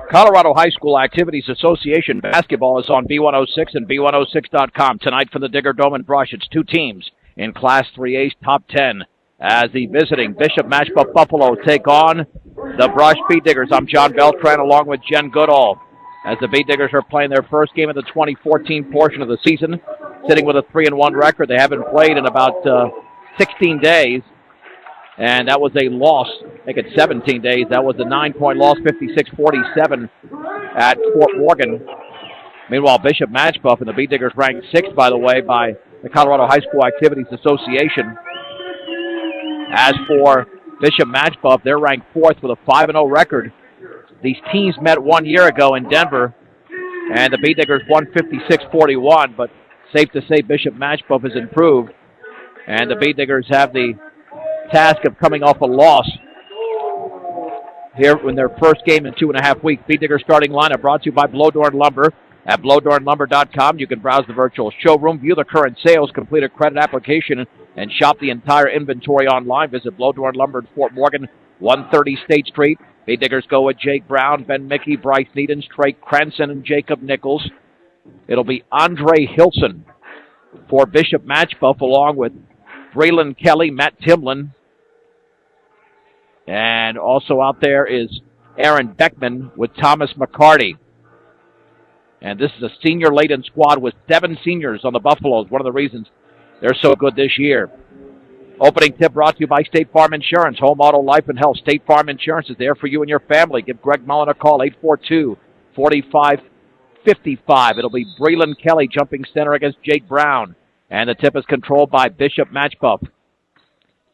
Colorado High School Activities Association basketball is on B106 and B106.com. Tonight from the Digger Dome and Brush, it's two teams in Class 3A's top 10 as the visiting Bishop Machebeuf Buffalo take on the Brush Bee Diggers. I'm John Beltran along with Jen Goodall as the Bee Diggers are playing their first game of the 2014 portion of the season, sitting with a 3-1 record. They haven't played in about 16 days. And that was a loss, I think it's 17 days. That was a 9-point loss, 56-47 at Fort Morgan. Meanwhile, Bishop Machebeuf and the Bee Diggers ranked 6th, by the way, by the Colorado High School Activities Association. As for Bishop Machebeuf, they're ranked 4th with a 5-0 record. These teams met 1 year ago in Denver, and the Bee Diggers won 56-41, but safe to say Bishop Machebeuf has improved, and the Bee Diggers have the task of coming off a loss here in their first game in 2.5 weeks. Bee Digger starting lineup brought to you by Blodorn Lumber. At blodornlumber.com, you can browse the virtual showroom, view the current sales, complete a credit application, and shop the entire inventory online. Visit Blodorn Lumber in Fort Morgan, 130 State Street. Bee Diggers go with Jake Brown, Ben Mickey, Bryce Needens, Trey Cranston, and Jacob Nichols. It'll be Andre Hilson for Bishop Machebeuf, along with Braylon Kelly, Matt Timlin, and also out there is Aaron Beckman with Thomas McCarty. And this is a senior-laden squad with 7 seniors on the Buffaloes, one of the reasons they're so good this year. Opening tip brought to you by State Farm Insurance, home, auto, life, and health. State Farm Insurance is there for you and your family. Give Greg Mullen a call, 842-4555. It'll be Braylon Kelly jumping center against Jake Brown. And the tip is controlled by Bishop Machebeuf.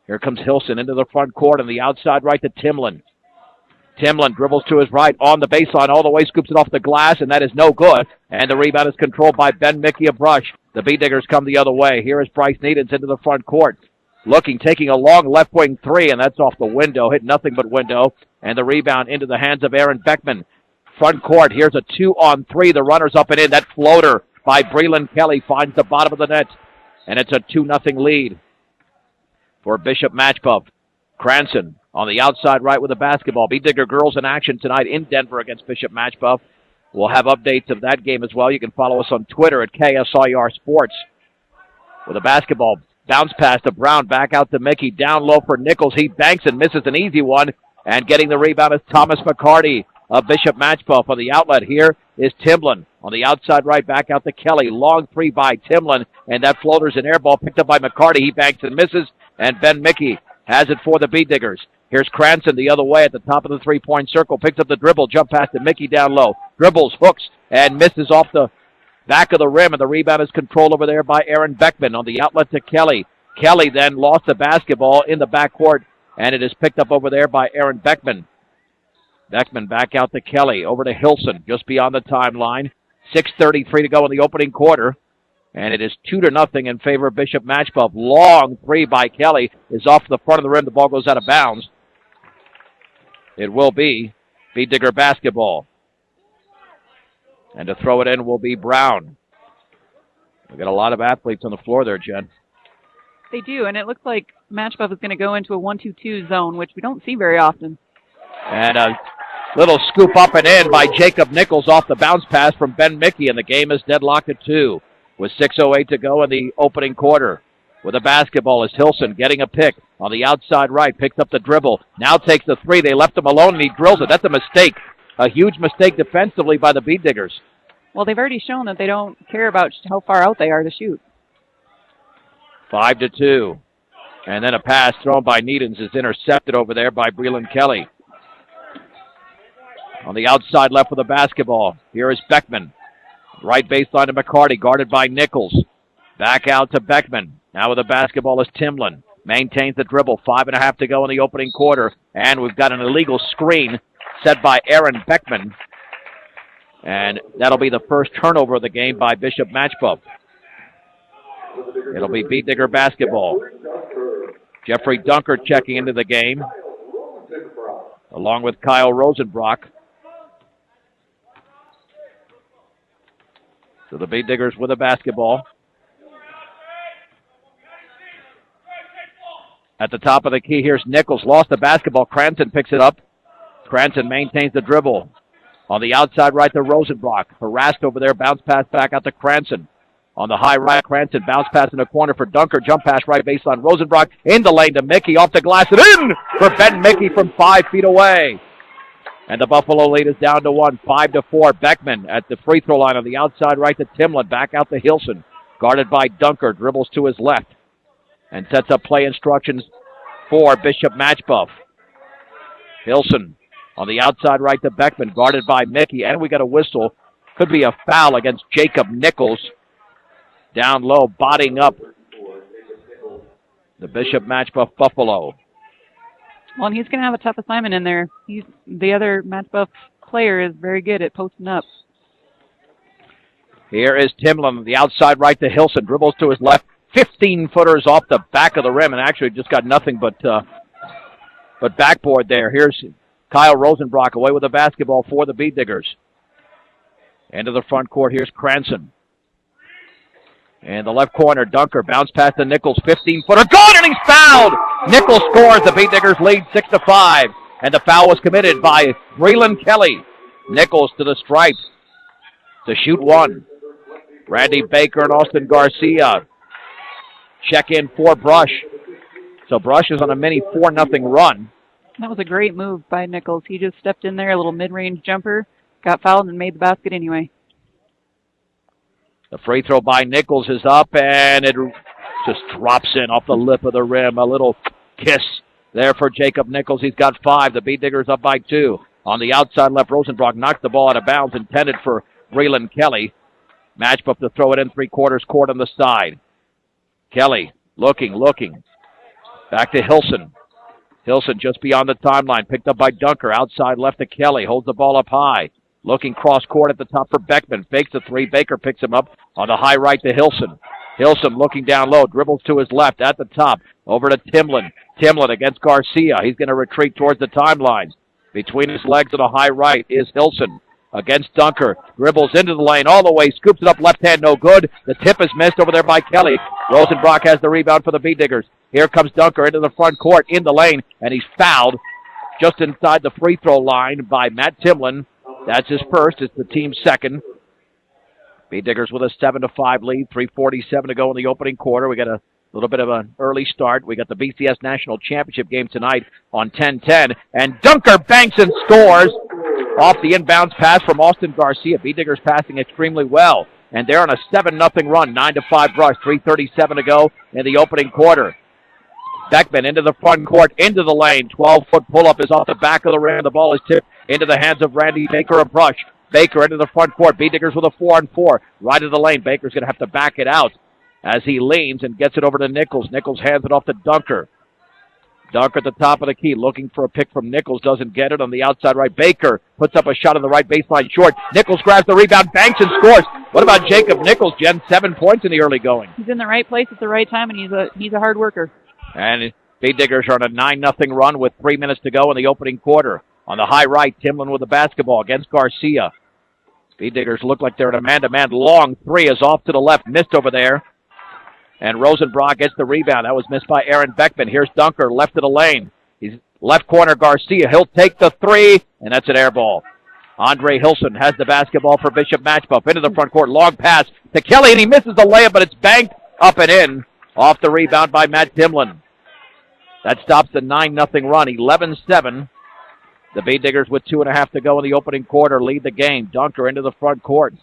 Here comes Hilson into the front court on the outside right to Timlin. Timlin dribbles to his right on the baseline all the way, scoops it off the glass, and that is no good. And the rebound is controlled by Ben Mickey of Brush. The Bee Diggers come the other way. Here is Bryce Needens into the front court. Taking a long left wing three, and that's off the window. Hit nothing but window. And the rebound into the hands of Aaron Beckman. Front court, here's a 2-on-3. The runner's up and in. That floater by Braylon Kelly finds the bottom of the net. And it's a 2-0 lead for Bishop Machebeuf. Cranston on the outside right with the basketball. Bee Digger girls in action tonight in Denver against Bishop Machebeuf. We'll have updates of that game as well. You can follow us on Twitter at KSIR Sports. With a basketball bounce pass to Brown, back out to Mickey, down low for Nichols. He banks and misses an easy one, and getting the rebound is Thomas McCarty of Bishop Machebeuf. On the outlet here is Timlin. On the outside right, back out to Kelly. Long three by Timlin, and that floater's an air ball picked up by McCarty. He banks and misses, and Ben Mickey has it for the Bee Diggers. Here's Cranston the other way at the top of the three-point circle. Picks up the dribble, jump pass to Mickey down low. Dribbles, hooks, and misses off the back of the rim, and the rebound is controlled over there by Aaron Beckman. On the outlet to Kelly. Kelly then lost the basketball in the backcourt, and it is picked up over there by Aaron Beckman. Beckman back out to Kelly, over to Hilson, just beyond the timeline. 6:33 to go in the opening quarter. And it is 2-0 in favor of Bishop Machebeuf. Long three by Kelly is off the front of the rim. The ball goes out of bounds. It will be Bee Digger basketball. And to throw it in will be Brown. We've got a lot of athletes on the floor there, Jen. They do, and it looks like Machebeuf is going to go into a 1-2-2 zone, which we don't see very often. And a little scoop up and in by Jacob Nichols off the bounce pass from Ben Mickey, and the game is deadlocked at 2. With 6:08 to go in the opening quarter. With the basketball is Hilson getting a pick on the outside right. Picks up the dribble. Now takes the three. They left him alone, and he drills it. That's a mistake. A huge mistake defensively by the Bee Diggers. Well, they've already shown that they don't care about how far out they are to shoot. 5-2. And then a pass thrown by Needens is intercepted over there by Braylon Kelly. On the outside left with the basketball. Here is Beckman. Right baseline to McCarty, guarded by Nichols. Back out to Beckman. Now with the basketball is Timlin. Maintains the dribble. 5.5 to go in the opening quarter. And we've got an illegal screen set by Aaron Beckman. And that'll be the first turnover of the game by Bishop Machebeuf. It'll be Bee Digger basketball. Jeffrey Dunker checking into the game, along with Kyle Rosenbrock. So the Bee Diggers with the basketball. At the top of the key, here's Nichols. Lost the basketball. Cranston picks it up. Cranston maintains the dribble. On the outside right to Rosenbrock. Harassed over there. Bounce pass back out to Cranston. On the high right, Cranston. Bounce pass in the corner for Dunker. Jump pass right baseline. Rosenbrock in the lane to Mickey. Off the glass and in for Ben Mickey from 5 feet away. And the Buffalo lead is down to 1, 5-4. Beckman at the free throw line on the outside right to Timlin. Back out to Hilson. Guarded by Dunker. Dribbles to his left. And sets up play instructions for Bishop Machebeuf. Hilson on the outside right to Beckman. Guarded by Mickey. And we got a whistle. Could be a foul against Jacob Nichols. Down low, bodying up the Bishop Machebeuf Buffalo. Well, and he's going to have a tough assignment in there. The other Machebeuf player is very good at posting up. Here is Timlin on the outside right to Hilson. Dribbles to his left. 15-footers off the back of the rim, and actually just got nothing but backboard there. Here's Kyle Rosenbrock away with the basketball for the Bead Diggers. Into the front court, here's Cranston. And the left corner, Dunker, bounce past to Nichols, 15-footer, gone, and he's fouled! Nichols scores, the Bead Diggers lead 6-5, and the foul was committed by Breland Kelly. Nichols to the stripes to shoot one. Randy Baker and Austin Garcia check in for Brush. So Brush is on a mini 4-0 run. That was a great move by Nichols. He just stepped in there, a little mid-range jumper, got fouled and made the basket anyway. The free throw by Nichols is up, and it just drops in off the lip of the rim. A little kiss there for Jacob Nichols. He's got 5. The Bead Diggers up by 2. On the outside left, Rosenbrock knocks the ball out of bounds, intended for Breland Kelly. Machebeuf to throw it in 3/4 court on the side. Kelly looking. Back to Hilson. Hilson just beyond the timeline, picked up by Dunker. Outside left to Kelly, holds the ball up high. Looking cross-court at the top for Beckman. Fakes the 3. Baker picks him up on the high right to Hilson. Hilson looking down low. Dribbles to his left at the top. Over to Timlin. Timlin against Garcia. He's going to retreat towards the timeline. Between his legs to the high right is Hilson. Against Dunker. Dribbles into the lane all the way. Scoops it up left hand. No good. The tip is missed over there by Kelly. Rosenbrock has the rebound for the Bead Diggers. Here comes Dunker into the front court in the lane. And he's fouled just inside the free throw line by Matt Timlin. That's his first. It's the team's second. Bead Diggers with a 7-5 lead. 3:47 to go in the opening quarter. We got a little bit of an early start. We got the BCS National Championship game tonight on 10-10. And Dunker banks and scores off the inbounds pass from Austin Garcia. Bead Diggers passing extremely well. And they're on a 7-0 run. 9-5 Brush. 3:37 to go in the opening quarter. Beckman into the front court, into the lane. 12-foot pull-up is off the back of the rim. The ball is tipped into the hands of Randy Baker of Brush. Baker into the front court. Bead Diggers with a 4-on-4. Right of the lane. Baker's going to have to back it out as he leans and gets it over to Nichols. Nichols hands it off to Dunker. Dunker at the top of the key, looking for a pick from Nichols. Doesn't get it on the outside right. Baker puts up a shot on the right baseline short. Nichols grabs the rebound, banks and scores. What about Jacob Nichols, Jen? 7 points in the early going. He's in the right place at the right time, and he's a hard worker. And Bead Diggers are on a 9-0 run with 3 minutes to go in the opening quarter. On the high right, Timlin with the basketball against Garcia. Bead Diggers look like they're in a man-to-man. Long 3 is off to the left, missed over there. And Rosenbrock gets the rebound. That was missed by Aaron Beckman. Here's Dunker, left of the lane. He's left corner, Garcia. He'll take the 3, and that's an air ball. Andre Hilson has the basketball for Bishop Machebeuf. Into the front court, long pass to Kelly, and he misses the layup, but it's banked up and in. Off the rebound by Matt Timlin. That stops the 9-0 run, 11-7. The Bead Diggers with 2.5 to go in the opening quarter lead the game. Dunker into the front court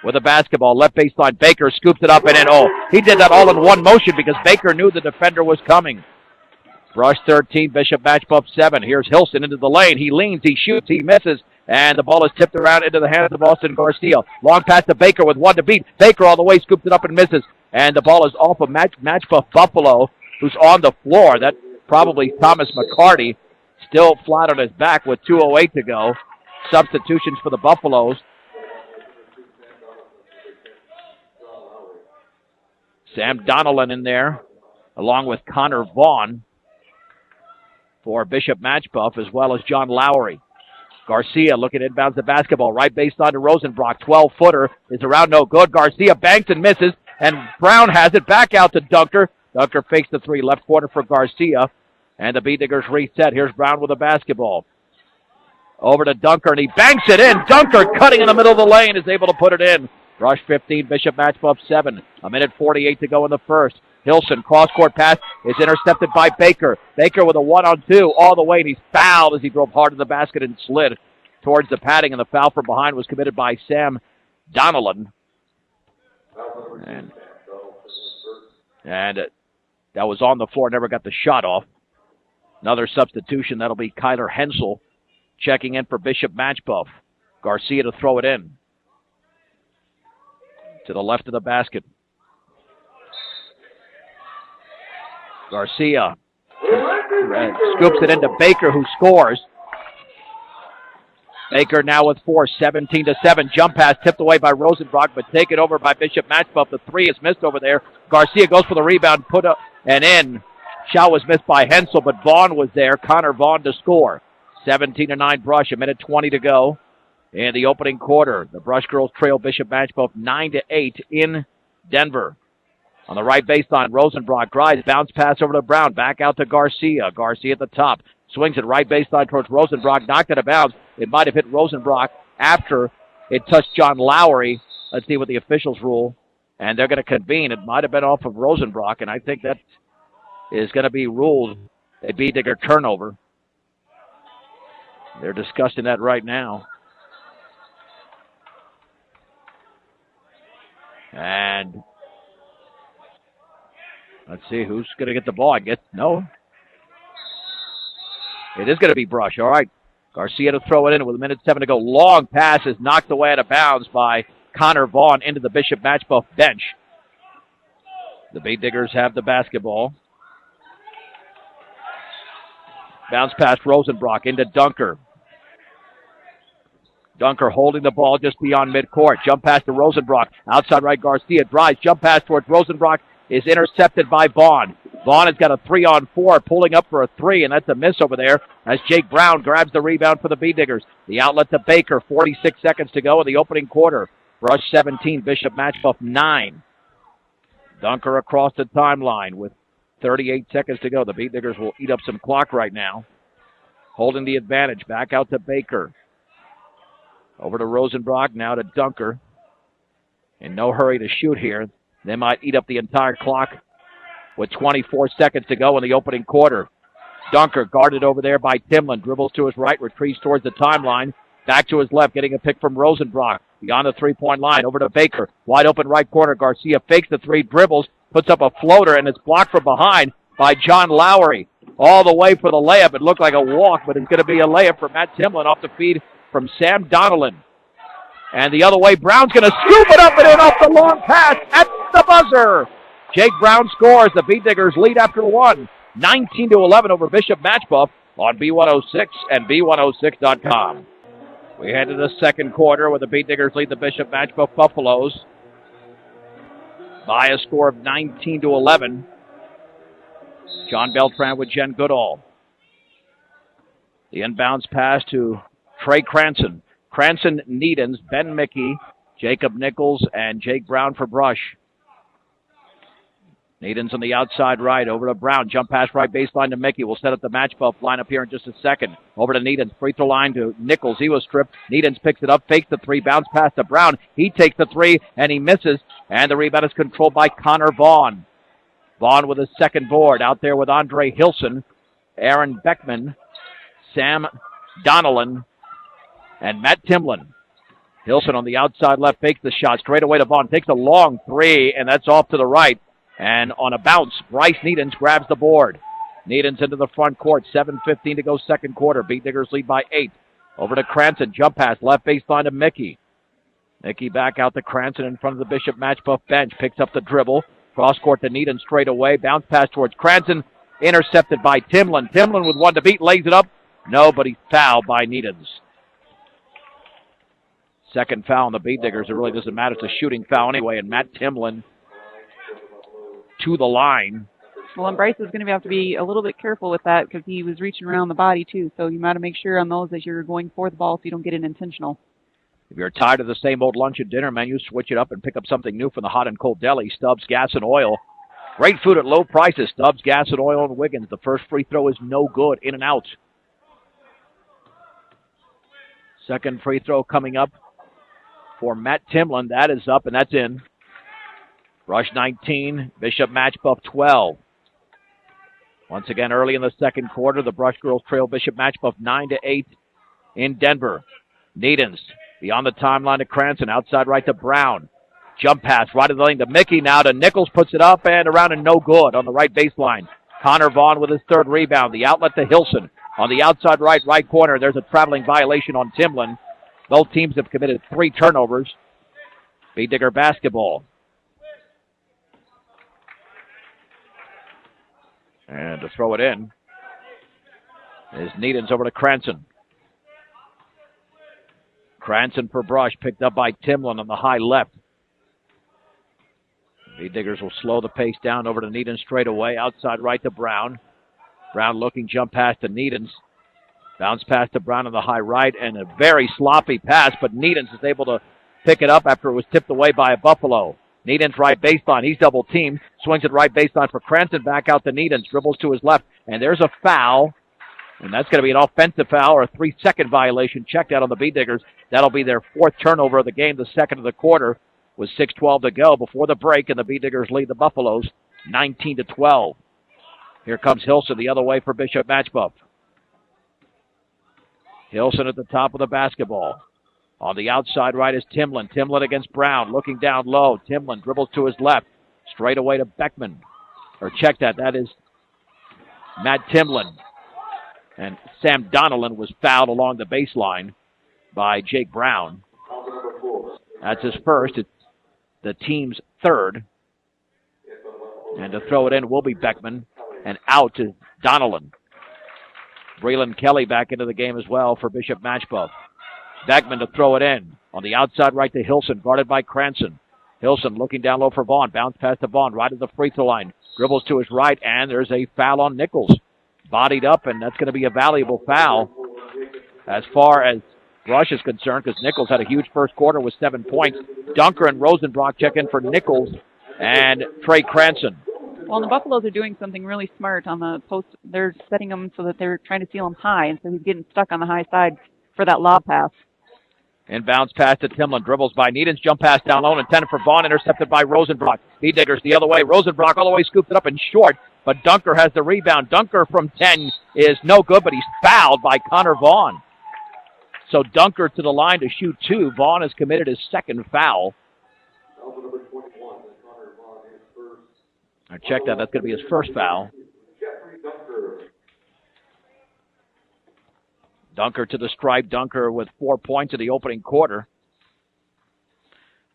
with a basketball. Left baseline, Baker scoops it up and in. Oh, he did that all in one motion because Baker knew the defender was coming. Brush 13, Bishop Machebeuf 7. Here's Hilson into the lane. He leans, he shoots, he misses, and the ball is tipped around into the hands of Austin Garcia. Long pass to Baker with 1 to beat. Baker all the way scoops it up and misses, and the ball is off of Machebeuf Buffalo, who's on the floor. That probably Thomas McCarty, still flat on his back with 2:08 to go. Substitutions for the Buffaloes. Sam Donnellan in there, along with Connor Vaughn for Bishop Machebeuf, as well as John Lowry. Garcia looking inbounds the basketball. Right baseline to Rosenbrock. 12-footer is around, no good. Garcia banks and misses, and Brown has it back out to Dunker. Dunker fakes the 3, left corner for Garcia. And the Bead Diggers reset. Here's Brown with the basketball. Over to Dunker, and he banks it in. Dunker cutting in the middle of the lane is able to put it in. Brush 15, Bishop Machebeuf 7. A minute 48 to go in the first. Hilson, cross-court pass is intercepted by Baker. Baker with a 1-on-2 all the way, and he's fouled as he drove hard to the basket and slid towards the padding, and the foul from behind was committed by Sam Donnellan. And that was on the floor, never got the shot off. Another substitution, that'll be Kyler Hensel checking in for Bishop Machebeuf. Garcia to throw it in. To the left of the basket. Garcia scoops it into Baker, who scores. Baker now with 4, 17-7. Jump pass tipped away by Rosenbrock, but taken over by Bishop Machebeuf. The three is missed over there. Garcia goes for the rebound, put up and in. Shot was missed by Hensel, but Vaughn was there. Connor Vaughn to score. 17-9 Brush, a minute 20 to go in the opening quarter. The Brush girls trail Bishop Machebeuf 9-8 in Denver. On the right baseline, Rosenbrock drives, bounce pass over to Brown, back out to Garcia. Garcia at the top, swings it right baseline towards Rosenbrock, knocked out of bounds. It might have hit Rosenbrock after it touched John Lowry. Let's see what the officials rule. And they're going to convene. It might have been off of Rosenbrock, and I think that is going to be ruled a B-digger turnover. They're discussing that right now. And let's see who's going to get the ball. I guess no. It is going to be Brush. All right. Garcia to throw it in with a minute 7 to go. Long pass is knocked away out of bounds by Connor Vaughn into the Bishop Machebeuf bench. The B-diggers have the basketball. Bounce past Rosenbrock into Dunker. Dunker holding the ball just beyond midcourt. Jump pass to Rosenbrock. Outside right, Garcia drives. Jump pass towards Rosenbrock is intercepted by Vaughn. Vaughn has got a 3-on-4, pulling up for a 3, and that's a miss over there as Jake Brown grabs the rebound for the B-diggers. The outlet to Baker, 46 seconds to go in the opening quarter. Brush 17, Bishop Machebeuf 9. Dunker across the timeline with 38 seconds to go. The B-diggers will eat up some clock right now. Holding the advantage. Back out to Baker. Over to Rosenbrock, now to Dunker. In no hurry to shoot here. They might eat up the entire clock with 24 seconds to go in the opening quarter. Dunker guarded over there by Timlin. Dribbles to his right, retreats towards the timeline. Back to his left, getting a pick from Rosenbrock. Beyond the three-point line, over to Baker. Wide open right corner. Garcia fakes the three, dribbles, puts up a floater, and it's blocked from behind by John Lowry. All the way for the layup. It looked like a walk, but it's going to be a layup for Matt Timlin off the feed from Sam Donnellan. And the other way, Brown's going to scoop it up and in off the long pass at the buzzer. Jake Brown scores. The B-diggers lead after one. 19-11 over Bishop Machebeuf on B106 and B106.com. We head to the second quarter where the B-diggers lead the Bishop Machebeuf Buffaloes by a score of 19-11. John Beltran with Jen Goodall. The inbounds pass to Trey Cranston. Cranston, Needens, Ben Mickey, Jacob Nichols, and Jake Brown for Brush. Needens on the outside right, over to Brown. Jump pass right baseline to Mickey. We'll set up the Machebeuf lineup here in just a second. Over to Needens. Free throw line to Nichols. He was stripped. Needens picks it up, fakes the three, bounce pass to Brown. He takes the three, and he misses. And the rebound is controlled by Connor Vaughn. Vaughn with his second board. Out there with Andre Hilson, Aaron Beckman, Sam Donnellan, and Matt Timlin. Hilson on the outside left fakes the shot. Straight away to Vaughn. Takes a long three, and that's off to the right. And on a bounce, Bryce Needens grabs the board. Needens into the front court. 7:15 to go second quarter. B-diggers lead by 8. Over to Cranston. Jump pass. Left baseline to Mickey. Mickey back out to Cranston in front of the Bishop Machebeuf bench. Picks up the dribble. Cross court to Needens straight away. Bounce pass towards Cranston. Intercepted by Timlin. Timlin with one to beat. Lays it up. No, but he's fouled by Needens. Second foul on the B-diggers. It really doesn't matter. It's a shooting foul anyway. And Matt Timlin to the line. Well, and Bryce is going to have to be a little bit careful with that because he was reaching around the body too. So you got to make sure on those that you're going for the ball so you don't get it intentional. If you're tired of the same old lunch and dinner menu, switch it up and pick up something new from the hot and cold deli. Stubbs Gas and Oil. Great food at low prices. Stubbs Gas and Oil in Wiggins. The first free throw is no good. In and out. Second free throw coming up for Matt Timlin. That is up, and that's in. Brush 19, Bishop Machebeuf 12. Once again, early in the second quarter, the Brush girls trail Bishop Machebeuf 9-8 in Denver. Needens beyond the timeline to Cranston, outside right to Brown. Jump pass right of the lane to Mickey, now to Nichols, puts it up and around and no good on the right baseline. Connor Vaughn with his third rebound. The outlet to Hilson on the outside right corner. There's a traveling violation on Timlin. Both teams have committed 3 turnovers. B. Digger basketball. And to throw it in is Needens over to Cranston. Cranston for Brush, picked up by Timlin on the high left. B. Diggers will slow the pace down over to Needens straight away. Outside right to Brown. Brown looking, jump pass to Needens. Bounce pass to Brown on the high right, and a very sloppy pass, but Needens is able to pick it up after it was tipped away by a Buffalo. Needens right baseline. He's double teamed. Swings it right baseline for Cranston. Back out to Needens. Dribbles to his left. And there's a foul. And that's going to be an offensive foul or a 3-second violation checked out on the B-Diggers. That'll be their 4th turnover of the game, the second of the quarter, with 6:12 to go before the break, and the B-Diggers lead the Buffaloes 19-12. Here comes Hilson the other way for Bishop Machebeuf. Hilson at the top of the basketball. On the outside right is Timlin. Timlin against Brown, looking down low. Timlin dribbles to his left. Straight away to Beckman. Or check that. That is Matt Timlin. And Sam Donnellan was fouled along the baseline by Jake Brown. That's his first. It's the team's 3rd. And to throw it in will be Beckman. And out to Donnellan. Breland Kelly back into the game as well for Bishop Machebeuf. Beckman to throw it in. On the outside right to Hilson, guarded by Cranston. Hilson looking down low for Vaughn. Bounce pass to Vaughn, right at the free throw line. Dribbles to his right, and there's a foul on Nichols. Bodied up, and that's going to be a valuable foul as far as Brush is concerned, because Nichols had a huge first quarter with 7 points. Dunker and Rosenbrock check in for Nichols and Trey Cranston. Well, the Buffaloes are doing something really smart on the post. They're setting them so that they're trying to seal him high, and so he's getting stuck on the high side for that lob pass. Inbounds pass to Timlin, dribbles by Needens, jump pass down low, intended for Vaughn, intercepted by Rosenbrock. B-Diggers the other way. Rosenbrock all the way scooped it up and short, but Dunker has the rebound. Dunker from 10 is no good, but he's fouled by Connor Vaughn. So Dunker to the line to shoot 2. Vaughn has committed his 2nd foul. I checked that. That's going to be his 1st foul. Dunker to the stripe. Dunker with 4 points in the opening quarter.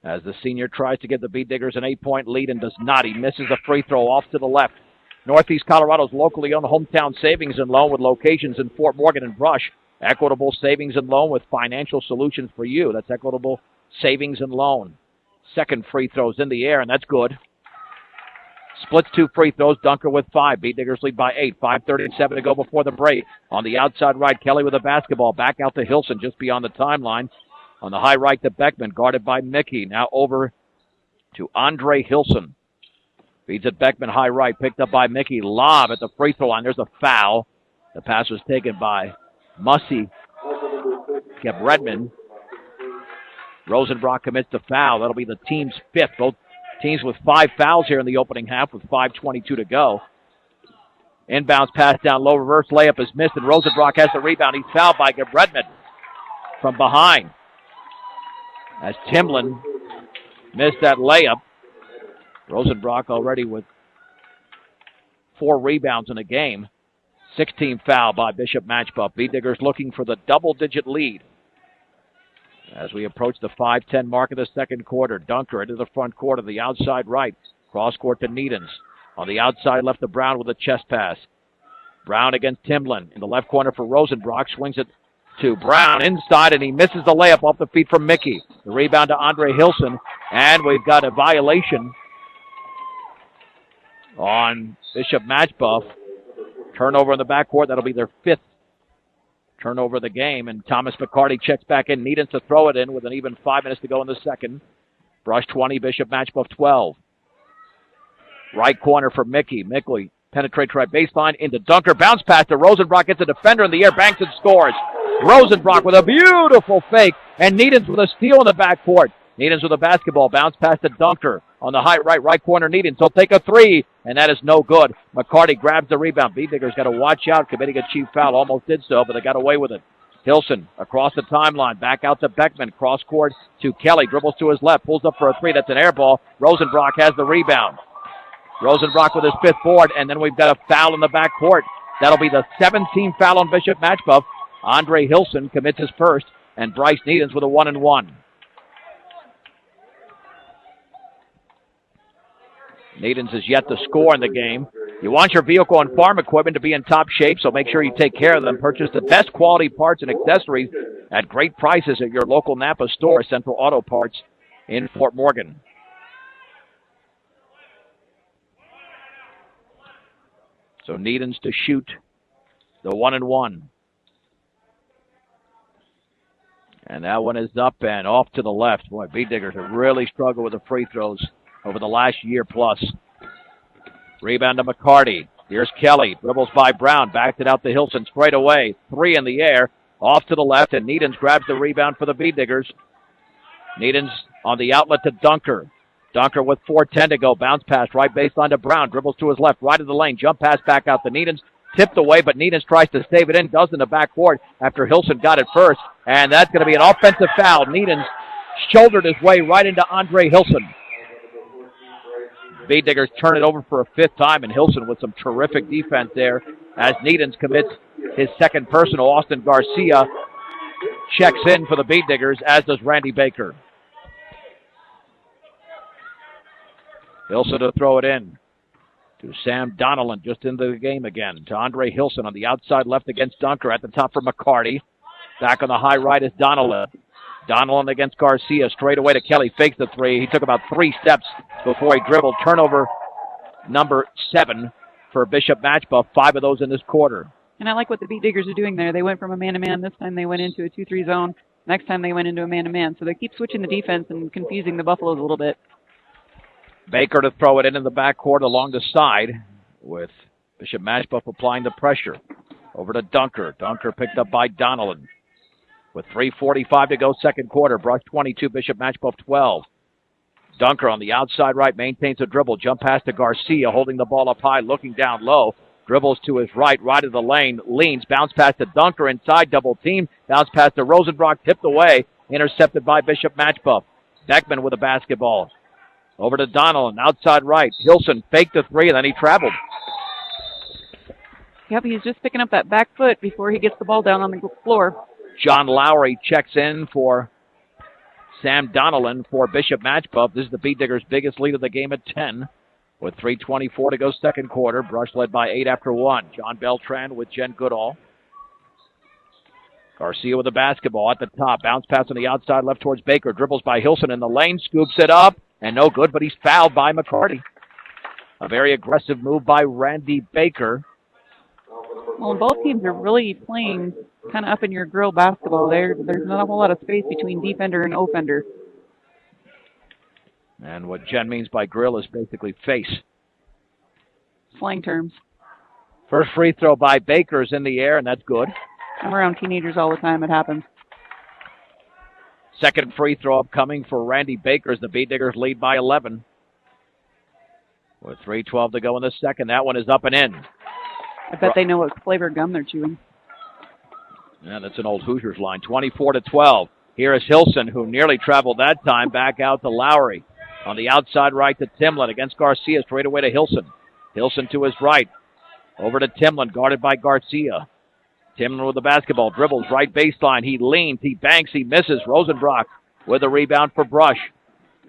As the senior tries to give the B-Diggers an 8-point lead and does not. He misses a free throw off to the left. Northeast Colorado's locally owned hometown savings and loan with locations in Fort Morgan and Brush. Equitable savings and loan with financial solutions for you. That's Equitable Savings and Loan. Second free throw's in the air, and that's good. Splits 2 free throws. Dunker with 5. B-Diggers lead by 8. 5:37 to go before the break. On the outside right, Kelly with a basketball. Back out to Hilson just beyond the timeline. On the high right to Beckman, guarded by Mickey. Now over to Andre Hilson. Feeds it Beckman, high right, picked up by Mickey. Lob at the free throw line. There's a foul. The pass was taken by Mussey. Kept Redmond. Rosenbrock commits the foul. That'll be the team's 5th. Both teams with 5 fouls here in the opening half with 5:22 to go. Inbounds pass down low. Reverse layup is missed, and Rosenbrock has the rebound. He's fouled by Redmond from behind. As Timlin missed that layup. Rosenbrock already with 4 rebounds in the game. 16 foul by Bishop Machebeuf. B-Diggers looking for the double-digit lead. As we approach the 5:10 mark of the second quarter, Dunker into the front court of the outside right. Cross court to Needens. On the outside left to Brown with a chest pass. Brown against Timlin in the left corner for Rosenbrock. Swings it to Brown inside, and he misses the layup off the feet from Mickey. The rebound to Andre Hilson, and we've got a violation on Bishop Machebeuf. Turnover in the backcourt. That'll be their 5th turnover of the game, and Thomas McCarty checks back in. Needens to throw it in with an even 5 minutes to go in the second. Brush 20, Bishop Machebeuf 12. Right corner for Mickey. Penetrates right baseline into Dunker. Bounce pass to Rosenbrock. Gets a defender in the air. Banks and scores. Rosenbrock with a beautiful fake. And Needens with a steal in the backcourt. Needens with a basketball. Bounce pass to Dunker. On the high right corner, Needens. He'll take a three. And that is no good. McCarty grabs the rebound. B-Digger's got to watch out. Committing a cheap foul. Almost did so, but they got away with it. Hilson across the timeline. Back out to Beckman. Cross court to Kelly. Dribbles to his left. Pulls up for a three. That's an air ball. Rosenbrock has the rebound. Rosenbrock with his fifth board, and then we've got a foul in the backcourt. That'll be the 17th foul on Bishop Machebeuf. Andre Hilson commits his first, and Bryce Needens with a 1-and-1. Needens is yet to score in the game. You want your vehicle and farm equipment to be in top shape, so make sure you take care of them. Purchase the best quality parts and accessories at great prices at your local Napa store, Central Auto Parts in Fort Morgan. So Needens to shoot the 1-and-1. And that one is up and off to the left. Boy, B-Diggers have really struggled with the free throws over the last year plus. Rebound to McCarty. Here's Kelly. Dribbles by Brown. Backed it out to Hilson straight away. Three in the air. Off to the left, and Needens grabs the rebound for the B-Diggers. Needens on the outlet to Dunker. Dunker with 4:10 to go. Bounce pass right baseline to Brown. Dribbles to his left. Right of the lane. Jump pass back out to Needens. Tipped away, but Needens tries to save it in. Does in the backcourt after Hilson got it first. And that's going to be an offensive foul. Needens shouldered his way right into Andre Hilson. B-Diggers turn it over for a fifth time, and Hilson with some terrific defense there as Needens commits his second personal. Austin Garcia checks in for the B-Diggers, as does Randy Baker. Hilson to throw it in to Sam Donnellan, just into the game again. To Andre Hilson on the outside left against Dunker. At the top for McCarty. Back on the high right is Donnellan. Donnellan against Garcia. Straight away to Kelly. Fakes the three. He took about 3 steps before he dribbled. Turnover number 7 for Bishop Machebeuf. 5 of those in this quarter. And I like what the B-Diggers are doing there. They went from a man-to-man. This time they went into a 2-3 zone. Next time they went into a man-to-man. So they keep switching the defense and confusing the Buffaloes a little bit. Baker to throw it in the backcourt along the side with Bishop Machebeuf applying the pressure. Over to Dunker. Dunker picked up by Donnellan. With 3:45 to go, second quarter. Brush 22, Bishop Machebeuf 12. Dunker on the outside right, maintains a dribble. Jump pass to Garcia, holding the ball up high, looking down low. Dribbles to his right of the lane, leans, bounce pass to Dunker inside, double team. Bounce pass to Rosenbrock, tipped away, intercepted by Bishop Machebeuf. Beckman with a basketball. Over to Donnellan, outside right. Hilson faked the three, and then he traveled. Yep, he's just picking up that back foot before he gets the ball down on the floor. John Lowry checks in for Sam Donnellan for Bishop Machebeuf. This is the B-Diggers' biggest lead of the game at 10. With 3:24 to go second quarter. Brush led by 8 after 1. John Beltran with Jen Goodall. Garcia with the basketball at the top. Bounce pass on the outside left towards Baker. Dribbles by Hilson in the lane. Scoops it up. And no good, but he's fouled by McCarty. A very aggressive move by Randy Baker. Well, both teams are really playing kind of up in your grill basketball. There's not a whole lot of space between defender and offender. And what Jen means by grill is basically face. Slang terms. First free throw by Baker is in the air, and that's good. I'm around teenagers all the time. It happens. Second free throw upcoming for Randy Baker as the B-Diggers lead by 11. With 3:12 to go in the second. That one is up and in. I bet they know what flavor gum they're chewing. Yeah, that's an old Hoosiers line. 24-12. Here is Hilson, who nearly traveled that time. Back out to Lowry. On the outside right to Timlin against Garcia. Straight away to Hilson. Hilson to his right. Over to Timlin, guarded by Garcia. Timlin with the basketball. Dribbles right baseline. He leans. He banks. He misses. Rosenbrock with a rebound for Brush.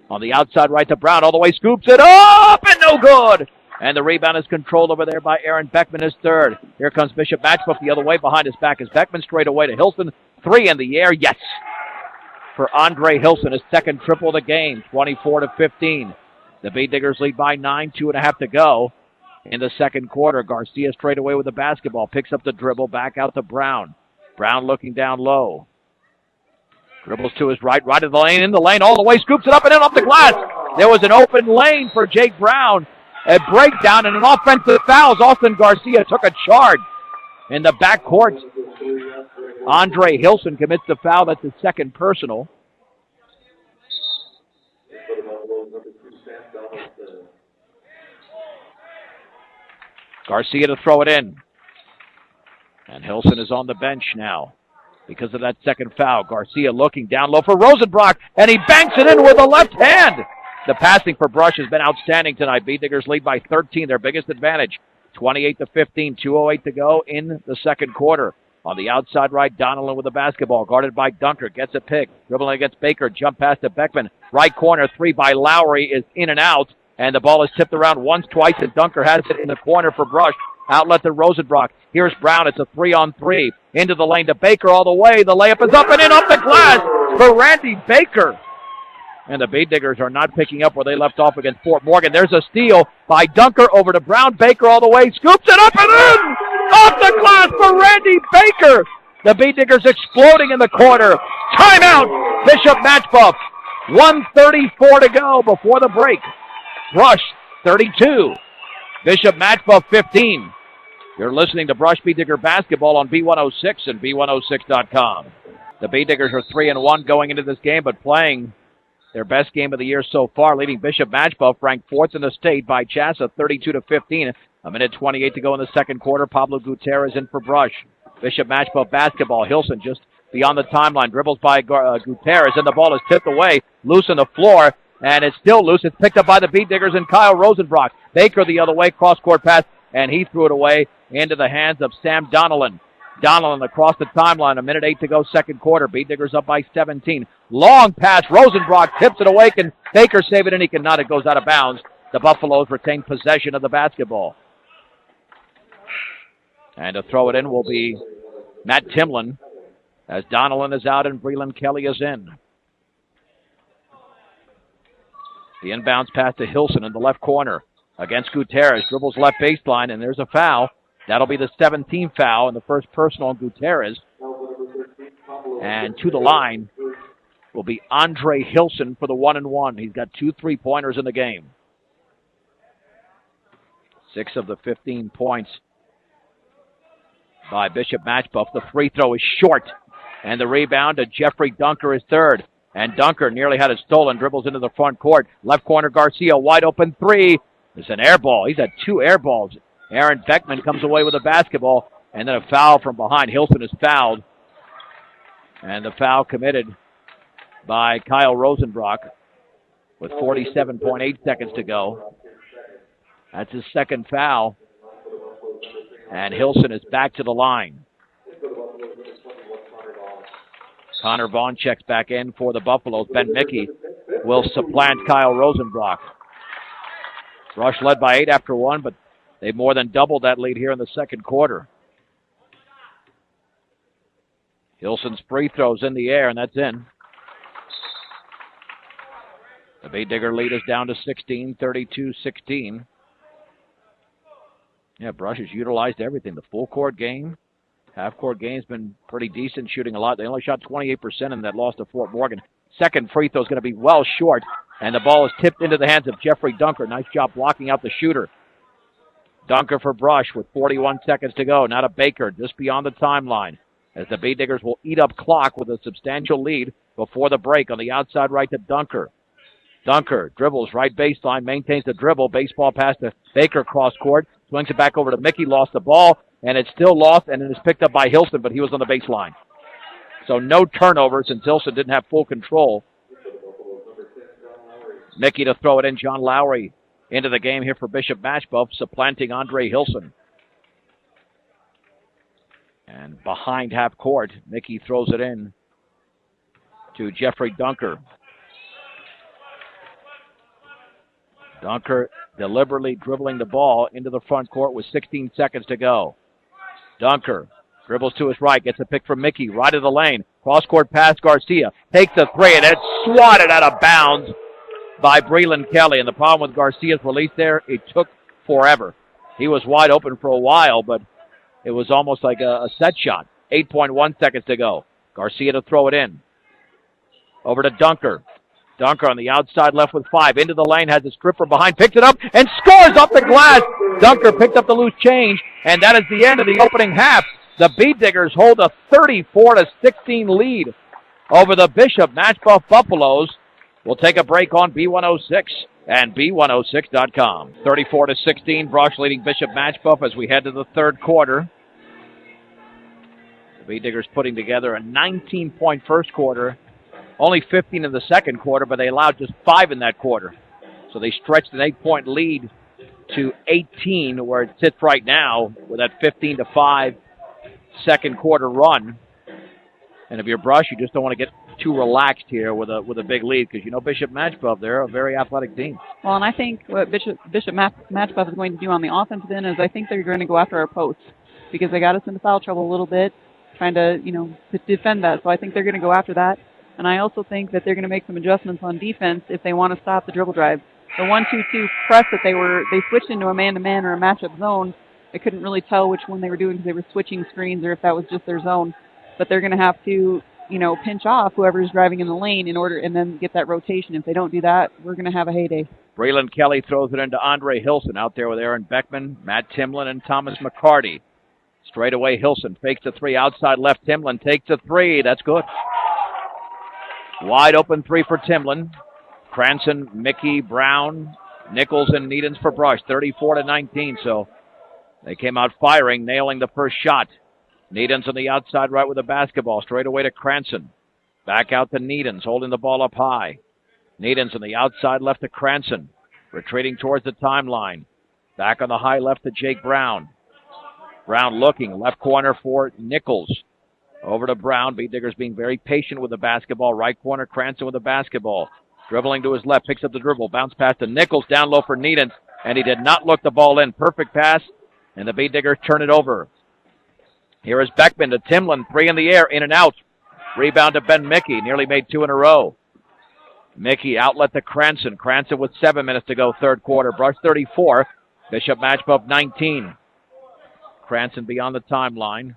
On the outside right to Brown. All the way. Scoops it up and no good. And the rebound is controlled over there by Aaron Beckman, his third. Here comes Bishop Machebeuf the other way. Behind his back is Beckman. Straight away to Hilson. 3 in the air. Yes. For Andre Hilson, his second triple of the game. 24-15. The B-Diggers lead by 9. 2.5 to go in the second quarter. Garcia straight away with the basketball. Picks up the dribble. Back out to Brown. Brown looking down low. Dribbles to his right of the lane. In the lane all the way. Scoops it up and in off the glass. There was an open lane for Jake Brown. A breakdown and an offensive foul. Austin Garcia took a charge in the backcourt. Andre Hilson commits the foul. That's his second personal. Garcia to throw it in. And Hilson is on the bench now because of that second foul. Garcia looking down low for Rosenbrock, and he banks it in with the left hand. The passing for Brush has been outstanding tonight. Beatniggers lead by 13, their biggest advantage. 28-15, 2:08 to go in the second quarter. On the outside right, Donnellan with the basketball, guarded by Dunker, gets a pick, dribbling against Baker, jump pass to Beckman. Right corner, three by Lowry is in and out, and the ball is tipped around once, twice, and Dunker has it in the corner for Brush. Outlet to Rosenbrock. Here's Brown. It's a 3-on-3. Into the lane to Baker all the way. The layup is up and in off the glass for Randy Baker. And the Beatniggers are not picking up where they left off against Fort Morgan. There's a steal by Dunker over to Brown. Baker all the way. Scoops it up and in! Off the glass for Randy Baker. The Beatniggers exploding in the corner. Timeout, Bishop Machebeuf. 1:34 to go before the break. Brush, 32. Bishop Machebeuf, 15. You're listening to Brush Beatnigger basketball on B106 and B106.com. The Beatniggers are 3-1 going into this game, but playing their best game of the year so far, leading Bishop Machebeuf, ranked 4th in the state by Chassa, 32-15. A minute 28 to go in the second quarter. Pablo Gutierrez in for Brush. Bishop Machebeuf basketball. Hilson just beyond the timeline. Dribbles by Gutierrez, and the ball is tipped away. Loose on the floor, and it's still loose. It's picked up by the Beatniggers and Kyle Rosenbrock. Baker the other way, cross-court pass, and he threw it away into the hands of Sam Donnellan. Donnellan across the timeline. A minute 8 to go, second quarter. Beatniggers up by 17. Long pass. Rosenbrock tips it away. Can Baker save it? And he cannot. It goes out of bounds. The Buffaloes retain possession of the basketball. And to throw it in will be Matt Timlin as Donnellan is out and Breland Kelly is in. The inbounds pass to Hilson in the left corner against Gutierrez. Dribbles left baseline, and there's a foul. That'll be the 17th foul and the first personal on Gutierrez. And to the line will be Andre Hilson for the 1-and-1. He's got 2 3-pointers in the game. 6 of the 15 points by Bishop Machebeuf. The free throw is short, and the rebound to Jeffrey Dunker is third. And Dunker nearly had it stolen, dribbles into the front court. Left corner, Garcia, wide open three. It's an air ball. He's had 2 air balls. Aaron Beckman comes away with a basketball, and then a foul from behind. Hilson is fouled. And the foul committed by Kyle Rosenbrock with 47.8 seconds to go. That's his second foul. And Hilson is back to the line. Connor Vaughn checks back in for the Buffaloes. Ben Mickey will supplant Kyle Rosenbrock. Rush led by 8 after 1, but they've more than doubled that lead here in the second quarter. Hilson's free throws in the air, and that's in. The Beatnigger lead is down to 16, 32-16. Yeah, Brush has utilized everything. The full court game, half court game has been pretty decent, shooting a lot. They only shot 28% in that loss to Fort Morgan. Second free throw is going to be well short, and the ball is tipped into the hands of Jeffrey Dunker. Nice job blocking out the shooter. Dunker for Brush with 41 seconds to go. Now to Baker just beyond the timeline as the Beatniggers will eat up clock with a substantial lead before the break. On the outside right to Dunker. Dunker dribbles right baseline, maintains the dribble. Baseball pass to Baker cross court. Swings it back over to Mickey, lost the ball, and it's still lost, and it is picked up by Hilson, but he was on the baseline. So no turnovers since Hilson didn't have full control. Mickey to throw it in. John Lowry into the game here for Bishop Machebeuf, supplanting Andre Hilson. And behind half court, Mickey throws it in to Jeffrey Dunker. Dunker deliberately dribbling the ball into the front court with 16 seconds to go. Dunker dribbles to his right, gets a pick from Mickey, right of the lane. Cross-court pass, Garcia takes a three, and it's swatted out of bounds by Breland Kelly. And the problem with Garcia's release there, it took forever. He was wide open for a while, but it was almost like a set shot. 8.1 seconds to go. Garcia to throw it in. Over to Dunker. Dunker on the outside left with 5. Into the lane, has a stripper behind, picks it up, and scores off the glass. Dunker picked up the loose change, and that is the end of the opening half. The Beet Diggers hold a 34-16 lead over the Bishop Machebeuf Buffaloes. We'll take a break on B106 and B106.com. 34-16, Brush leading Bishop Machebeuf as we head to the third quarter. The Beet Diggers putting together a 19-point first quarter. Only 15 in the second quarter, but they allowed just 5 in that quarter. So they stretched an 8-point lead to 18, where it sits right now with that 15-5 second quarter run. And if you're Brush, you just don't want to get too relaxed here with a big lead, because you know Bishop Machebeuf, they're a very athletic team. Well, and I think what Bishop Machebeuf is going to do on the offensive end is I think they're going to go after our posts, because they got us into foul trouble a little bit, trying to, to defend that. So I think they're going to go after that. And I also think that they're going to make some adjustments on defense if they want to stop the dribble drive. The 1-2-2 press that they switched into a man-to-man or a matchup zone. I couldn't really tell which one they were doing because they were switching screens or if that was just their zone. But they're going to have to, pinch off whoever's driving in the lane and then get that rotation. If they don't do that, we're going to have a heyday. Braylon Kelly throws it into Andre Hilson out there with Aaron Beckman, Matt Timlin, and Thomas McCarty. Straight away, Hilson fakes the 3 outside left. Timlin takes a 3. That's good. Wide open 3 for Timlin. Cranston, Mickey, Brown, Nichols, and Needens for Brush. 34-19, so they came out firing, nailing the first shot. Needens on the outside right with the basketball. Straight away to Cranston. Back out to Needens, holding the ball up high. Needens on the outside left to Cranston. Retreating towards the timeline. Back on the high left to Jake Brown. Brown looking, left corner for Nichols. Over to Brown. Beet Diggers being very patient with the basketball. Right corner, Cranston with the basketball. Dribbling to his left, picks up the dribble. Bounce pass to Nichols, down low for Needens. And he did not look the ball in. Perfect pass, and the Beet Diggers turn it over. Here is Beckman to Timlin. 3 in the air, in and out. Rebound to Ben Mickey. Nearly made 2 in a row. Mickey outlet to Cranston. Cranston with 7 minutes to go, third quarter. Brush 34. Bishop Machebeuf 19. Cranston beyond the timeline.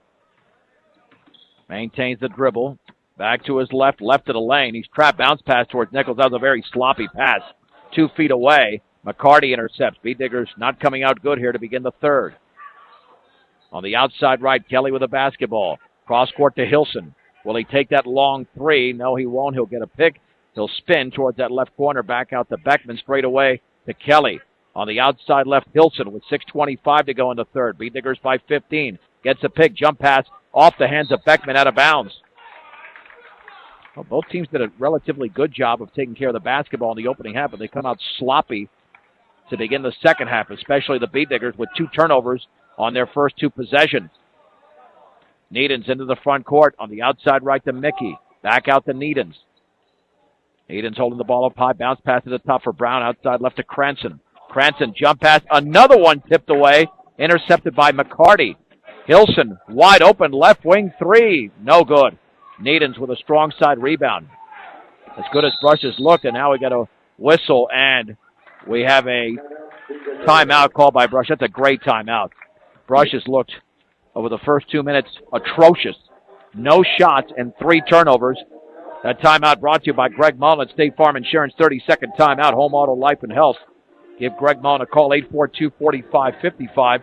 Maintains the dribble. Back to his left to the lane. He's trapped. Bounce pass towards Nichols. That was a very sloppy pass. 2 feet away. McCarty intercepts. Beet Diggers not coming out good here to begin the third. On the outside right, Kelly with the basketball. Cross court to Hilson. Will he take that long 3? No, he won't. He'll get a pick. He'll spin towards that left corner. Back out to Beckman. Straight away to Kelly. On the outside left, Hilson with 6:25 to go in the third. Beet Diggers by 15. Gets a pick. Jump pass off the hands of Beckman, out of bounds. Well, both teams did a relatively good job of taking care of the basketball in the opening half, but they come out sloppy to begin the second half, especially the Beet Diggers with 2 turnovers on their first 2 possessions. Needens into the front court on the outside right to Mickey. Back out to Needens. Needens holding the ball up high. Bounce pass to the top for Brown. Outside left to Cranston. Cranston jump pass. Another one tipped away. Intercepted by McCarty. Hilson wide open left wing 3. No good. Needens with a strong side rebound. As good as Brush has looked, and now we got a whistle, and we have a timeout called by Brush. That's a great timeout. Brush has looked over the first 2 minutes atrocious. No shots and 3 turnovers. That timeout brought to you by Greg Mullen, State Farm Insurance. 30-second timeout, home auto, life, and health. Give Greg Mullen a call, 842-4555.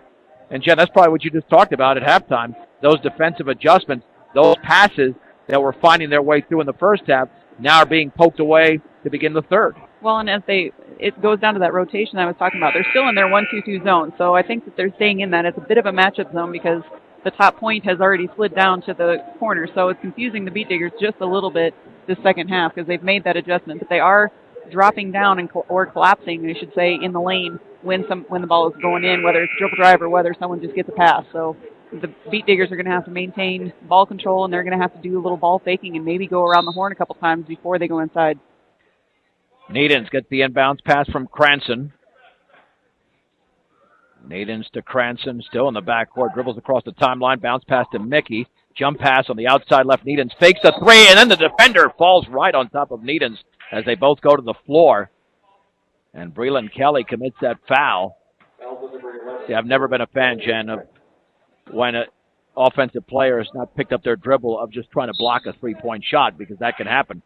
And, Jen, that's probably what you just talked about at halftime. Those defensive adjustments, those passes that were finding their way through in the first half now are being poked away to begin the third. Well, and it goes down to that rotation I was talking about. They're still in their 1-2-2 zone, so I think that they're staying in that. It's a bit of a matchup zone because the top point has already slid down to the corner, so it's confusing the Beet Diggers just a little bit this second half because they've made that adjustment. But they are dropping down or collapsing, I should say, in the lane when the ball is going in, whether it's dribble drive or whether someone just gets a pass. So the Beet Diggers are going to have to maintain ball control, and they're going to have to do a little ball faking and maybe go around the horn a couple times before they go inside. Needens gets the inbounds pass from Cranston. Needens to Cranston, still in the backcourt, dribbles across the timeline, bounce pass to Mickey. Jump pass on the outside left. Needens fakes a 3, and then the defender falls right on top of Needens as they both go to the floor. And Breland Kelly commits that foul. See, I've never been a fan, Jen, of when an offensive player has not picked up their dribble of just trying to block a 3-point shot, because that can happen.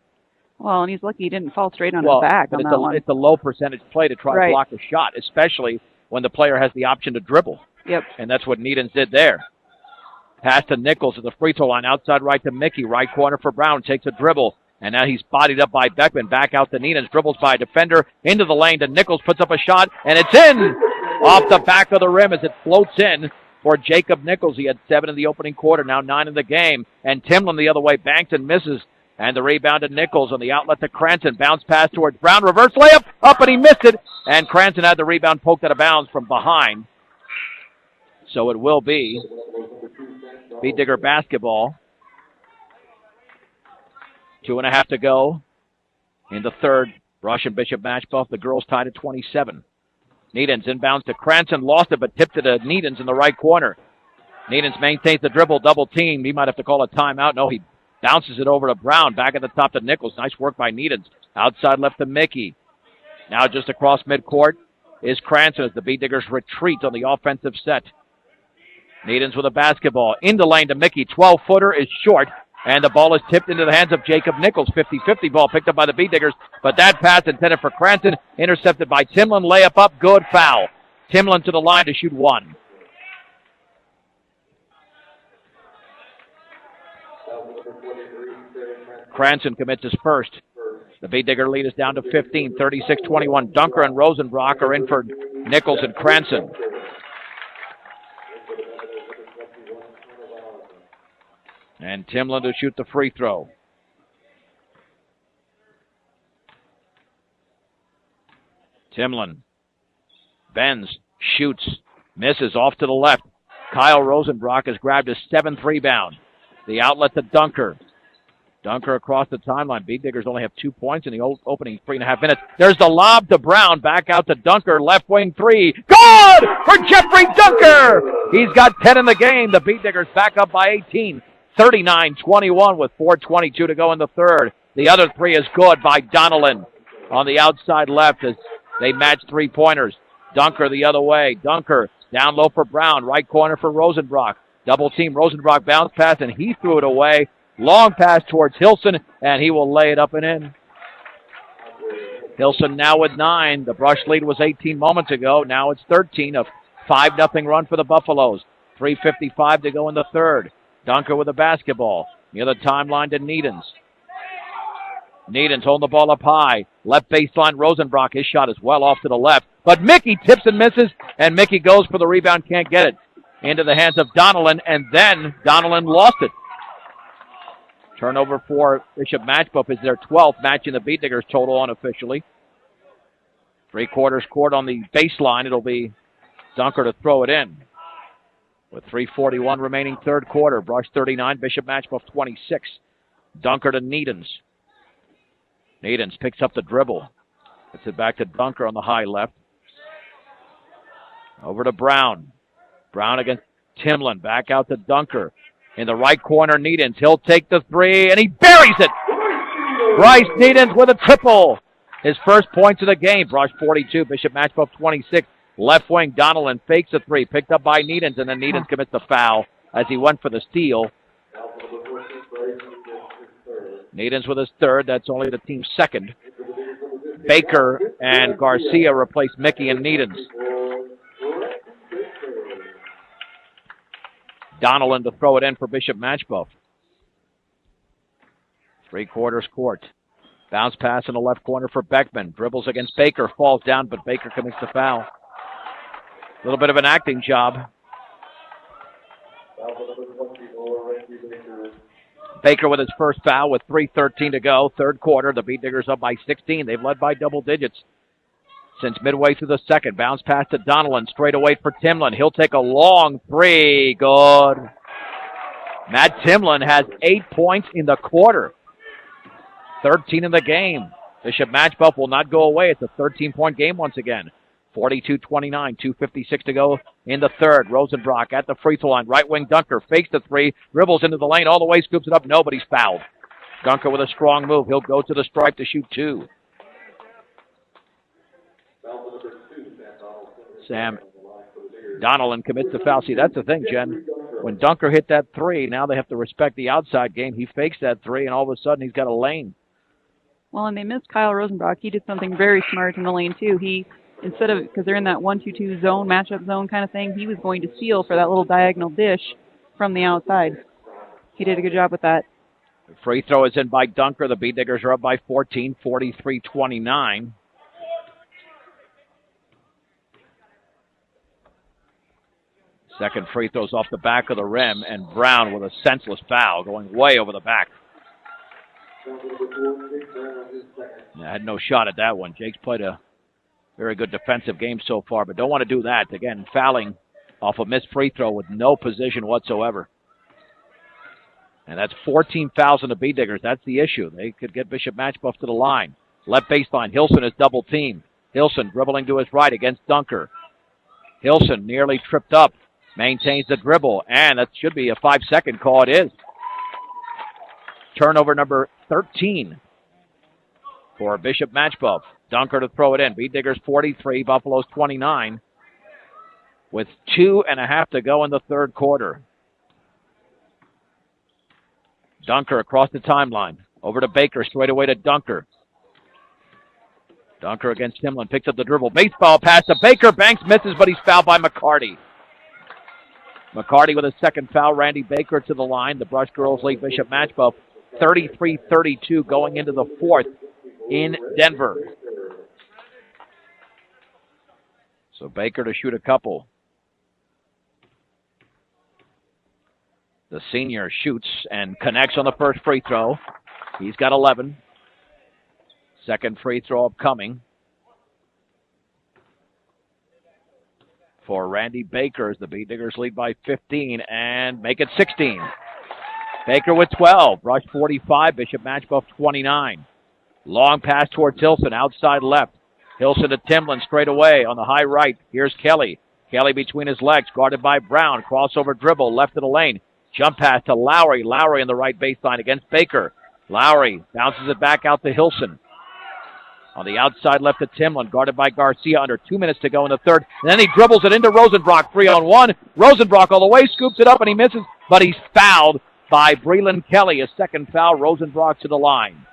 Well, and he's lucky he didn't fall straight on his back on that one. It's a low percentage play to try to block a shot, especially when the player has the option to dribble. Yep. And that's what Needens did there. Pass to Nichols at the free throw line, outside right to Mickey. Right corner for Brown, takes a dribble. And now he's bodied up by Beckman. Back out to Needens, dribbles by a defender, into the lane to Nichols, puts up a shot, and it's in! Off the back of the rim as it floats in for Jacob Nichols. He had 7 in the opening quarter, now 9 in the game. And Timlin the other way, banks and misses. And the rebound to Nichols on the outlet to Cranston. Bounce pass towards Brown, reverse layup, up and he missed it. And Cranston had the rebound poked out of bounds from behind. So it will be Beat Digger basketball. 2.5 to go in the third. Brush and Bishop Machebeuf. The girls tied at 27. Needens inbounds to Cranston, lost it, but tipped it to Needens in the right corner. Needens maintains the dribble, double team. He might have to call a timeout. No, he bounces it over to Brown. Back at the top to Nichols. Nice work by Needens. Outside left to Mickey. Now just across midcourt is Cranston as the Beat Diggers retreat on the offensive set. Needens with a basketball. In the lane to Mickey. 12-footer is short. And the ball is tipped into the hands of Jacob Nichols. 50-50 ball picked up by the Beat Diggers. But that pass intended for Cranston. Intercepted by Timlin. Layup up. Good foul. Timlin to the line to shoot 1. Cranston commits his first. The Beat Digger lead is down to 15. 36-21. Dunker and Rosenbrock are in for Nichols and Cranston. And Timlin to shoot the free throw. Timlin bends, shoots, misses off to the left. Kyle Rosenbrock has grabbed his 7th rebound. The outlet to Dunker. Dunker across the timeline. Beat Diggers only have 2 points in the opening 3.5 minutes. There's the lob to Brown. Back out to Dunker. Left wing 3. Good for Jeffrey Dunker. He's got 10 in the game. The Beat Diggers back up by 18. 39-21 with 4:22 to go in the third. The other 3 is good by Donnellan on the outside left as they match 3-pointers. Dunker the other way. Dunker down low for Brown. Right corner for Rosenbrock. Double team. Rosenbrock bounce pass, and he threw it away. Long pass towards Hilson, and he will lay it up and in. Hilson now with 9. The Brush lead was 18 moments ago. Now it's 13. A 5-0 run for the Buffaloes. 3:55 to go in the third. Dunker with the basketball. Near the timeline to Needens. Needens holding the ball up high. Left baseline, Rosenbrock. His shot is well off to the left. But Mickey tips and misses, and Mickey goes for the rebound, can't get it. Into the hands of Donnellan, and then Donnellan lost it. Turnover for Bishop Machebeuf is their 12th, matching the Beat Diggers total unofficially. 3/4 court on the baseline. It'll be Dunker to throw it in. With 3:41 remaining third quarter. Brush 39, Bishop Machebeuf 26. Dunker to Needens. Needens picks up the dribble. Gets it back to Dunker on the high left. Over to Brown. Brown against Timlin. Back out to Dunker. In the right corner, Needens. He'll take the 3, and he buries it! Bryce Needens with a triple. His first points of the game. Brush 42, Bishop Machebeuf 26. Left wing, Donnellan fakes a 3, picked up by Needens, and then Needens commits the foul as he went for the steal. Needens with his third. That's only the team's second. Baker and Garcia replace Mickey and Needens. Donnellan to throw it in for Bishop Machebeuf. 3/4 court. Bounce pass in the left corner for Beckman. Dribbles against Baker, falls down, but Baker commits the foul. A little bit of an acting job. Baker with his first foul with 3:13 to go. Third quarter, the Beat Diggers up by 16. They've led by double digits since midway through the second. Bounce pass to Donnellan, straight away for Timlin. He'll take a long 3. Good. Matt Timlin has 8 points in the quarter. 13 in the game. Bishop Machebeuf will not go away. It's a 13-point game once again. 42-29, 2:56 to go in the third. Rosenbrock at the free throw line. Right wing Dunker fakes the 3, dribbles into the lane all the way, scoops it up. Nobody's fouled. Dunker with a strong move. He'll go to the stripe to shoot 2. Sam Donnellan commits the foul. See, that's the thing, Jen. When Dunker hit that 3, now they have to respect the outside game. He fakes that 3, and all of a sudden he's got a lane. Well, and they missed Kyle Rosenbrock. He did something very smart in the lane, too. He, instead of, because they're in that 1-2-2 zone, matchup zone kind of thing, he was going to steal for that little diagonal dish from the outside. He did a good job with that. The free throw is in by Dunker. The Beatniggers are up by 14, 43-29. Second free throw's off the back of the rim, and Brown with a senseless foul going way over the back. I had no shot at that one. Jake's played a very good defensive game so far, but don't want to do that. Again, fouling off a missed free throw with no position whatsoever. And that's 14 fouls on the Beatniggers. That's the issue. They could get Bishop Machebeuf to the line. Left baseline, Hilson is double teamed. Hilson dribbling to his right against Dunker. Hilson nearly tripped up. Maintains the dribble, and that should be a 5-second call. It is. Turnover number 13 for Bishop Machebeuf. Dunker to throw it in. Beatniggers 43, Buffalo's 29, with 2.5 to go in the third quarter. Dunker across the timeline. Over to Baker, straight away to Dunker. Dunker against Timlin, picks up the dribble. Baseball pass to Baker. Banks misses, but he's fouled by McCarty. McCarty with a second foul. Randy Baker to the line. The Brush Girls lead Bishop Machebeuf 33-32 going into the fourth in Denver. So Baker to shoot a couple. The senior shoots and connects on the first free throw. He's got 11. Second free throw upcoming for Randy Baker as the Beatniggers lead by 15 and make it 16. Baker with 12. Rush 45. Bishop Machebeuf 29. Long pass towards Hilson. Outside left. Hilson to Timlin straight away on the high right. Here's Kelly. Kelly between his legs. Guarded by Brown. Crossover dribble. Left of the lane. Jump pass to Lowry. Lowry on the right baseline against Baker. Lowry bounces it back out to Hilson. On the outside left to Timlin, guarded by Garcia under 2 minutes to go in the third. And then he dribbles it into Rosenbrock, 3-on-1. Rosenbrock all the way, scoops it up, and he misses, but he's fouled by Breland Kelly. A second foul, Rosenbrock to the line.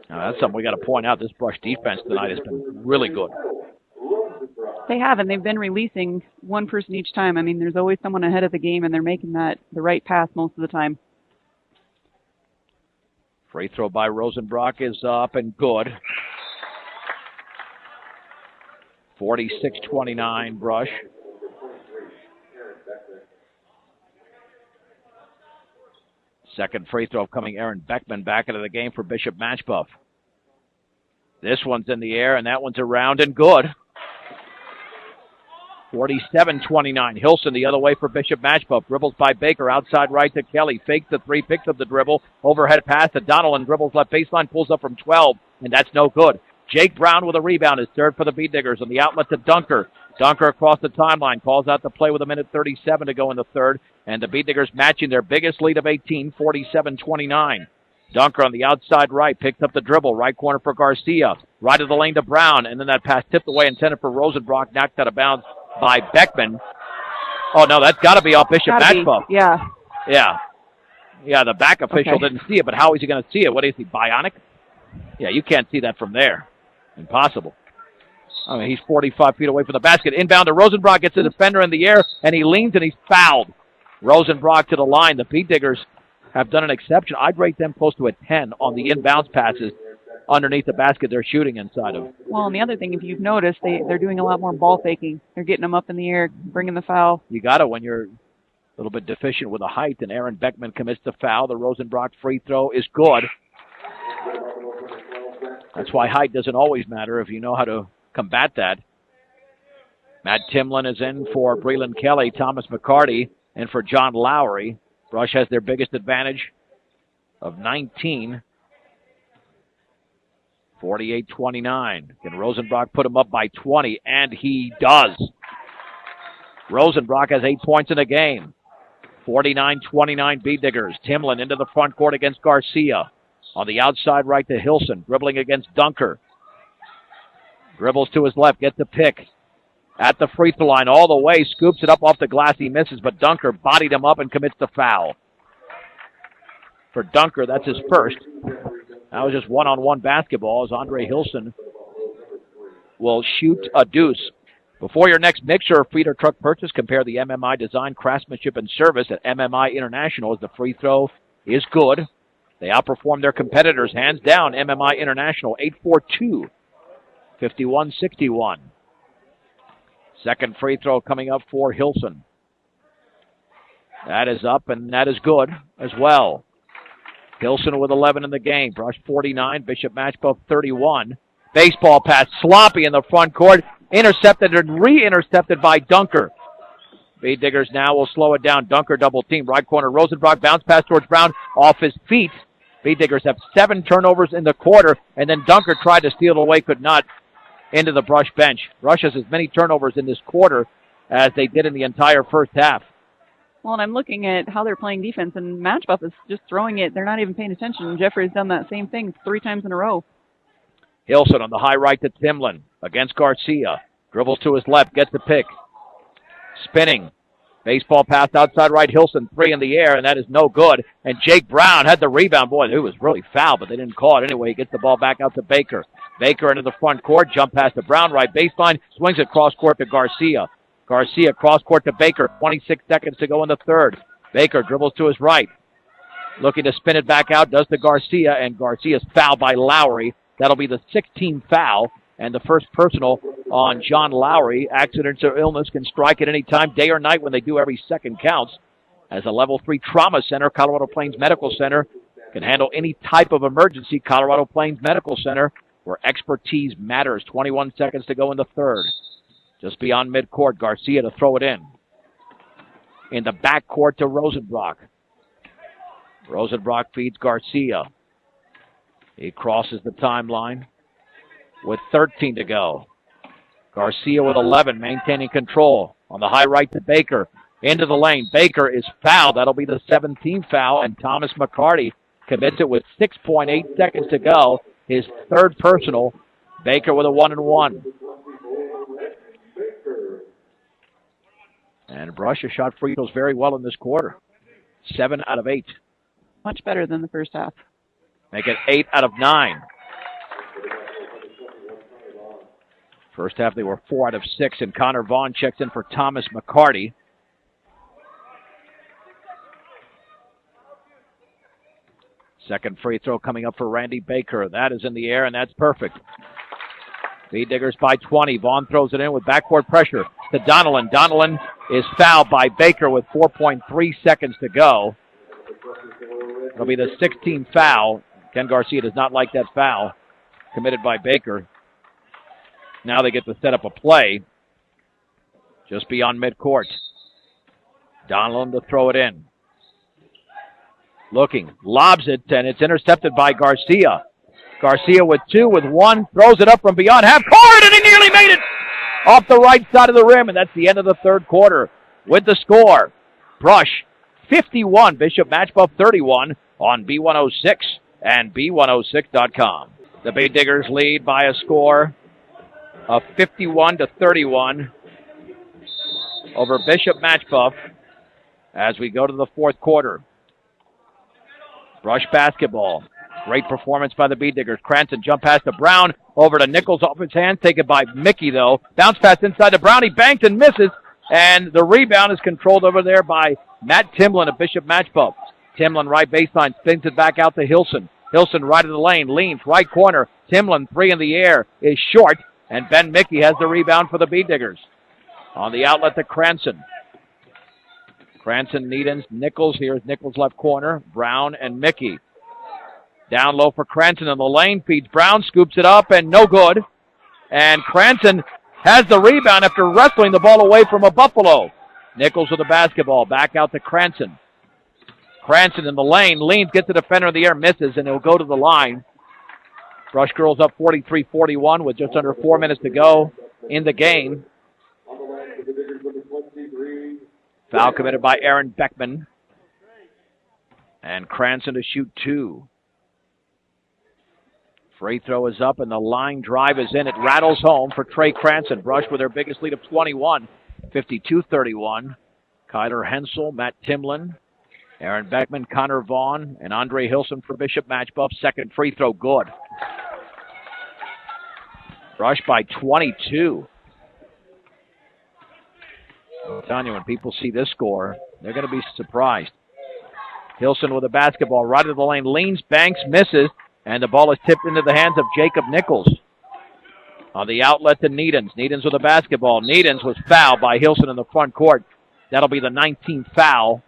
Now, that's something we got to point out. This Brush defense tonight has been really good. They have, and they've been releasing one person each time. I mean, there's always someone ahead of the game, and they're making the right pass most of the time. Free throw by Rosenbrock is up and good. 46-29 Brush. Second free throw coming Aaron Beckman back into the game for Bishop Machebeuf. This one's in the air, and that one's around and good. 47-29. Hilson the other way for Bishop Machebeuf. Dribbles by Baker. Outside right to Kelly. Fakes the three. Picks up the dribble. Overhead pass to Donnellan. Dribbles left baseline. Pulls up from 12. And that's no good. Jake Brown with a rebound is third for the Beatniggers. On the outlet to Dunker. Dunker across the timeline. Calls out the play with 1:37 to go in the third. And the Beatniggers matching their biggest lead of 18. 47-29. Dunker on the outside right. Picks up the dribble. Right corner for Garcia. Right of the lane to Brown. And then that pass tipped away intended for Rosenbrock. Knocked out of bounds by Beckman. Oh, no, that's got to be off Bishop Machebeuf. Yeah. Yeah, the back official didn't see it, but how is he going to see it? What is he, bionic? Yeah, you can't see that from there. Impossible. I mean, he's 45 feet away from the basket. Inbound to Rosenbrock, gets the defender in the air, and he leans and he's fouled. Rosenbrock to the line. The Beatniggers have done an exception. I'd rate them close to a 10 on the inbounds passes underneath the basket they're shooting inside of. Well, and the other thing, if you've noticed, they're doing a lot more ball faking. They're getting them up in the air, bringing the foul. You got to when you're a little bit deficient with the height, and Aaron Beckman commits the foul. The Rosenbrock free throw is good. That's why height doesn't always matter if you know how to combat that. Matt Timlin is in for Breland Kelly, Thomas McCarty, and for John Lowry. Brush has their biggest advantage of 19. 48-29. Can Rosenbrock put him up by 20? And he does. Rosenbrock has 8 points in the game. 49-29 Beatniggers. Timlin into the front court against Garcia. On the outside right to Hilson. Dribbling against Dunker. Dribbles to his left. Gets the pick. At the free throw line all the way. Scoops it up off the glass. He misses, but Dunker bodied him up and commits the foul. for Dunker. That's his first. That was just one-on-one basketball as Andre Hilson will shoot a deuce. Before your next mixer or feeder truck purchase, compare the MMI design, craftsmanship, and service at MMI International as the free throw is good. They outperform their competitors, hands down. MMI International, 8-4-2, 51-61. Second free throw coming up for Hilson. That is up, and that is good as well. Hilson with 11 in the game. Brush 49, Bishop Machebeuf 31. Baseball pass, sloppy in the front court. Intercepted and re-intercepted by Dunker. Bead Diggers now will slow it down. Dunker double team. Right corner, Rosenbrock bounce pass towards Brown off his feet. Bead Diggers have 7 turnovers in the quarter, and then Dunker tried to steal it away, could not, into the Brush bench. Brush has as many turnovers in this quarter as they did in the entire first half. Well, and I'm looking at how they're playing defense, and Machebeuf is just throwing it. They're not even paying attention. Jeffrey's done that same thing 3 times in a row. Hilson on the high right to Timlin against Garcia. Dribbles to his left, gets the pick. Spinning. Baseball pass outside right. Hilson, 3 in the air, and that is no good. And Jake Brown had the rebound. Boy, it was really foul, but they didn't call it anyway. He gets the ball back out to Baker. Baker into the front court. Jump pass to Brown, right baseline. Swings it cross court to Garcia. Garcia cross court to Baker. 26 seconds to go in the third. Baker dribbles to his right. Looking to spin it back out. Does to Garcia, and Garcia's fouled by Lowry. That'll be the 16th foul and the first personal on John Lowry. Accidents or illness can strike at any time, day or night, when they do. Every second counts. As a level 3 trauma center, Colorado Plains Medical Center can handle any type of emergency. Colorado Plains Medical Center, where expertise matters. 21 seconds to go in the third. Just beyond midcourt, Garcia to throw it in. In the backcourt to Rosenbrock. Rosenbrock feeds Garcia. He crosses the timeline with 13 to go. Garcia with 11, maintaining control. On the high right to Baker. Into the lane. Baker is fouled. That'll be the 17th foul, and Thomas McCarty commits it with 6.8 seconds to go. His third personal. Baker with a 1-and-1. And Brush has shot free throws very well in this quarter. 7 out of 8. Much better than the first half. Make it 8 out of 9. First half they were 4 out of 6, and Connor Vaughn checks in for Thomas McCarty. Second free throw coming up for Randy Baker. That is in the air, and that's perfect. Bead Diggers by 20. Vaughn throws it in with backcourt pressure to Donnellan. Donnellan is fouled by Baker with 4.3 seconds to go. It'll be the 16th foul. Ken Garcia does not like that foul committed by Baker. Now they get to set up a play just beyond midcourt. Donnellan to throw it in. Looking, lobs it, and it's intercepted by Garcia. Garcia with 2, with 1, throws it up from beyond half court, and he nearly made it off the right side of the rim, and that's the end of the third quarter. With the score, Brush 51, Bishop Machebeuf 31 on B106 and B106.com. The Bead Diggers lead by a score of 51-31 over Bishop Machebeuf as we go to the fourth quarter. Brush basketball. Great performance by the Bead Diggers. Cranston jump pass to Brown. Over to Nichols off his hands. Taken by Mickey, though. Bounce pass inside to Brown. He banks and misses. And the rebound is controlled over there by Matt Timlin of Bishop Machebeuf. Timlin right baseline. Spins it back out to Hilson. Hilson right of the lane. Leans right corner. Timlin 3 in the air is short. And Ben Mickey has the rebound for the Bead Diggers. On the outlet to Cranston. Cranston, Needens, Nichols. Here's Nichols left corner. Brown and Mickey. Down low for Cranston in the lane. Feeds Brown. Scoops it up and no good. And Cranston has the rebound after wrestling the ball away from a Buffalo. Nichols with the basketball. Back out to Cranston. Cranston in the lane. Leans, gets the defender in the air. Misses, and he'll go to the line. Brush Girls up 43-41 with just under 4 minutes to go in the game. Foul committed by Aaron Beckman. And Cranston to shoot 2. Free throw is up, and the line drive is in. It rattles home for Trey Cranston. Brush with their biggest lead of 21, 52-31. Kyler Hensel, Matt Timlin, Aaron Beckman, Connor Vaughn, and Andre Hilson for Bishop Machebeuf. Second free throw, good. Brush by 22. I'm telling you, when people see this score, they're going to be surprised. Hilson with the basketball, right of the lane, leans, banks, misses, and the ball is tipped into the hands of Jacob Nichols. On the outlet to Needens. Needens with the basketball. Needens was fouled by Hilson in the front court. That'll be the 19th foul.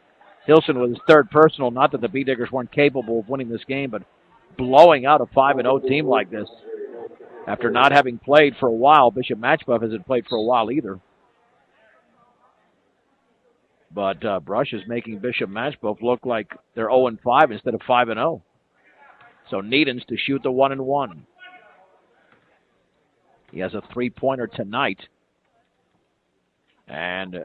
Hilson with his third personal. Not that the B-Diggers weren't capable of winning this game, but blowing out a 5-0 team like this after not having played for a while. Bishop Machebeuf hasn't played for a while either. But Brush is making Bishop Machebeuf look like they're 0-5 instead of 5-0. So Needens to shoot the 1-1. He has a three-pointer tonight. And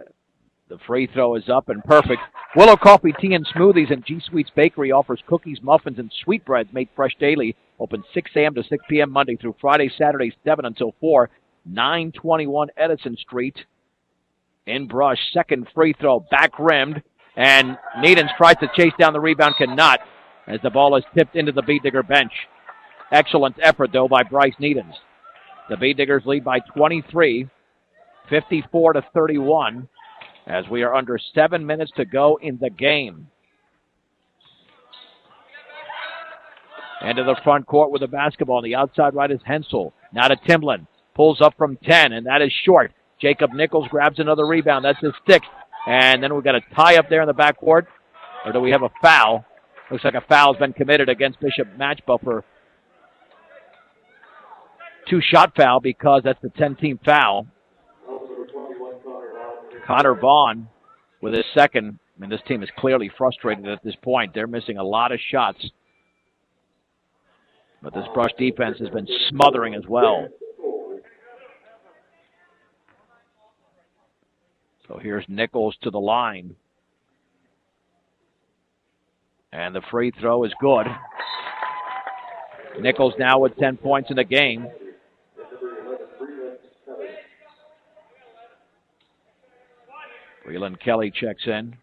the free throw is up and perfect. Willow Coffee Tea and Smoothies and G Sweets Bakery offers cookies, muffins, and sweetbreads made fresh daily. Open 6 a.m. to 6 p.m. Monday through Friday, Saturday, 7 until 4. 921 Edison Street in Brush. Second free throw, back rimmed. And Needens tries to chase down the rebound, cannot, as the ball is tipped into the B-Digger bench. Excellent effort, though, by Bryce Needens. The B-Diggers lead by 23, 54-31, as we are under 7 minutes to go in the game. Into the front court with the basketball. On the outside right is Hensel. Now to Timlin. Pulls up from 10, and that is short. Jacob Nichols grabs another rebound. That's his sixth. And then we've got a tie up there in the backcourt. Or do we have a foul? Looks like a foul has been committed against Bishop Machebeuf for two-shot foul because that's the 10-team foul. Connor Vaughn with his second. I mean, this team is clearly frustrated at this point. They're missing a lot of shots. But this Brush defense has been smothering as well. So here's Nichols to the line. And the free throw is good. Nichols now with 10 points in the game. Breland Kelly checks in.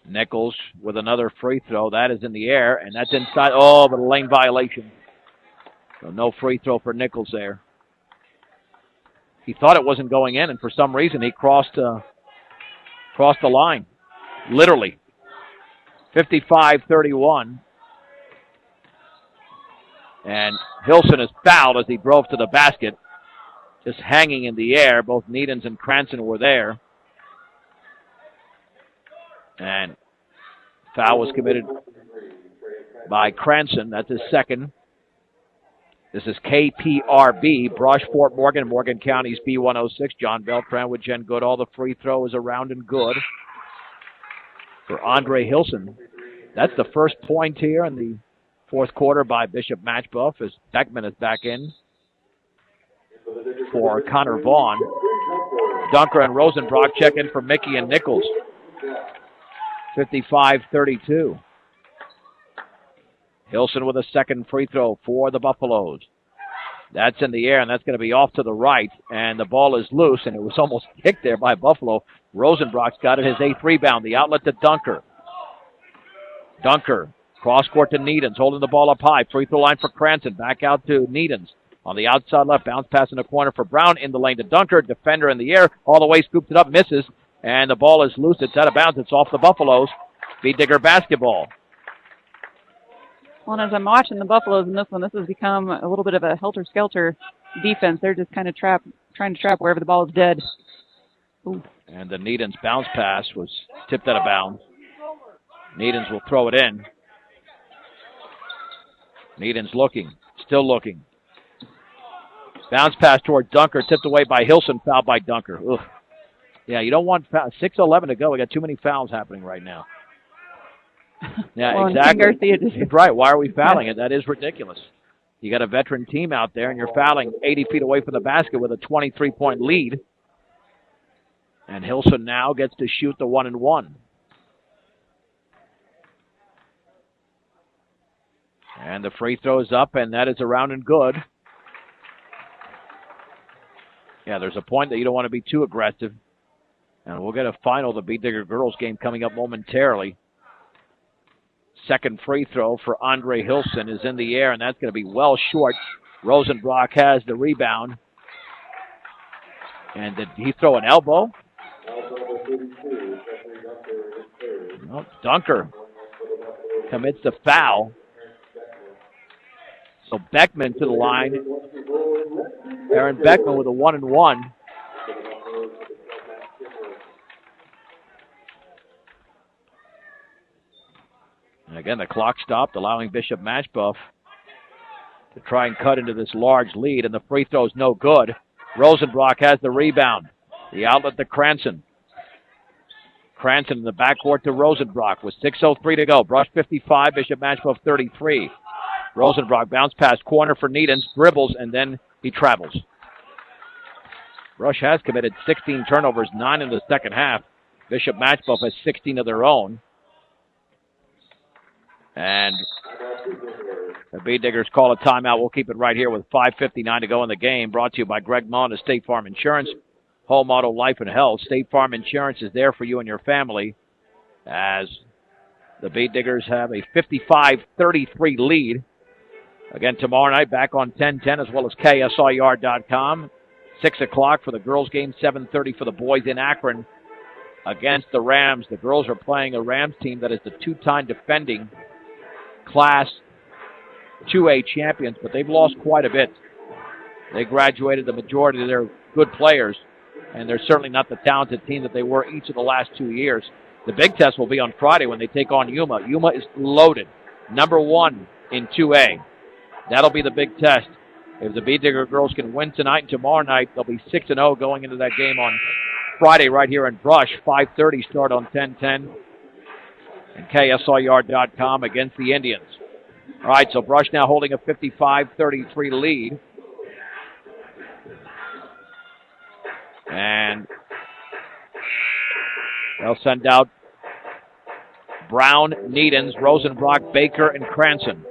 Nichols with another free throw. That is in the air, and that's inside. Oh, but a lane violation. So no free throw for Nichols there. He thought it wasn't going in, and for some reason he crossed the line. Literally. 55-31. And Hilson is fouled as he drove to the basket. Just hanging in the air. Both Needens and Cranston were there. And foul was committed by Cranston. That's his second. This is KPRB, Brush, Fort Morgan, Morgan County's B106. John Beltran with Jen Goodall. The free throw is around and good for Andre Hilson. That's the first point here in the fourth quarter by Bishop Machebeuf as Beckman is back in for Connor Vaughn. Dunker and Rosenbrock check in for Mickey and Nichols. 55-32. Hilson with a second free throw for the Buffaloes. That's in the air, and that's going to be off to the right, and the ball is loose, and it was almost kicked there by Buffalo. Rosenbrock's got it, his eighth rebound. The outlet to Dunker. Dunker, cross-court to Needens, holding the ball up high. Free throw line for Cranston. Back out to Needens. On the outside left, bounce pass in the corner for Brown. In the lane to Dunker. Defender in the air. All the way, scoops it up, misses. And the ball is loose. It's out of bounds. It's off the Buffaloes. B-Digger basketball. Well, and as I'm watching the Buffaloes in this one, this has become a little bit of a helter-skelter defense. They're just kind of trying to trap wherever the ball is dead. Ooh. And the Needens bounce pass was tipped out of bounds. Needens will throw it in. Needens looking, still looking. Bounce pass toward Dunker, tipped away by Hilson, fouled by Dunker. Ugh. Yeah, you don't want 6:11 to go. We got too many fouls happening right now. Yeah, well, exactly. Right. Why are we fouling it? That is ridiculous. You got a veteran team out there, and you're fouling 80 feet away from the basket with a 23-point lead. And Hilson now gets to shoot the 1-1. And the free throw is up, and that is around and good. Yeah, there's a point that you don't want to be too aggressive. And we'll get a final of the Beat Digger girls game coming up momentarily. Second free throw for Andre Hilson is in the air, and that's going to be well short. Rosenbrock has the rebound. And did he throw an elbow? No, Dunker commits the foul. So Beckman to the line. Aaron Beckman with a 1-and-1. And again, the clock stopped, allowing Bishop Machebeuf to try and cut into this large lead, and the free throw's no good. Rosenbrock has the rebound. The outlet to Cranston. Cranston in the backcourt to Rosenbrock with 6:03 to go. Brush 55, Bishop Machebeuf 33. Rosenbrock bounce pass corner for Needens, dribbles, and then he travels. Brush has committed 16 turnovers, 9 in the second half. Bishop Machebeuf has 16 of their own. And the Beat Diggers call a timeout. We'll keep it right here with 5:59 to go in the game. Brought to you by Greg Mullen of State Farm Insurance. Home, auto, life, and health. State Farm Insurance is there for you and your family as the Beat Diggers have a 55-33 lead. Again, tomorrow night back on 1010 as well as KSIR.com. 6 o'clock for the girls game, 7:30 for the boys in Akron against the Rams. The girls are playing a Rams team that is the two-time defending Class 2A champions, but they've lost quite a bit. They graduated the majority of their good players, and they're certainly not the talented team that they were each of the last 2 years. The big test will be on Friday when they take on Yuma. Yuma is loaded, number 1 in 2A. That'll be the big test. If the Beat Digger girls can win tonight and tomorrow night, they'll be 6-0 going into that game on Friday right here in Brush. 5:30 start on 1010 and KSIR.com against the Indians. All right, so Brush now holding a 55-33 lead. And they'll send out Brown, Needens, Rosenbrock, Baker, and Cranston.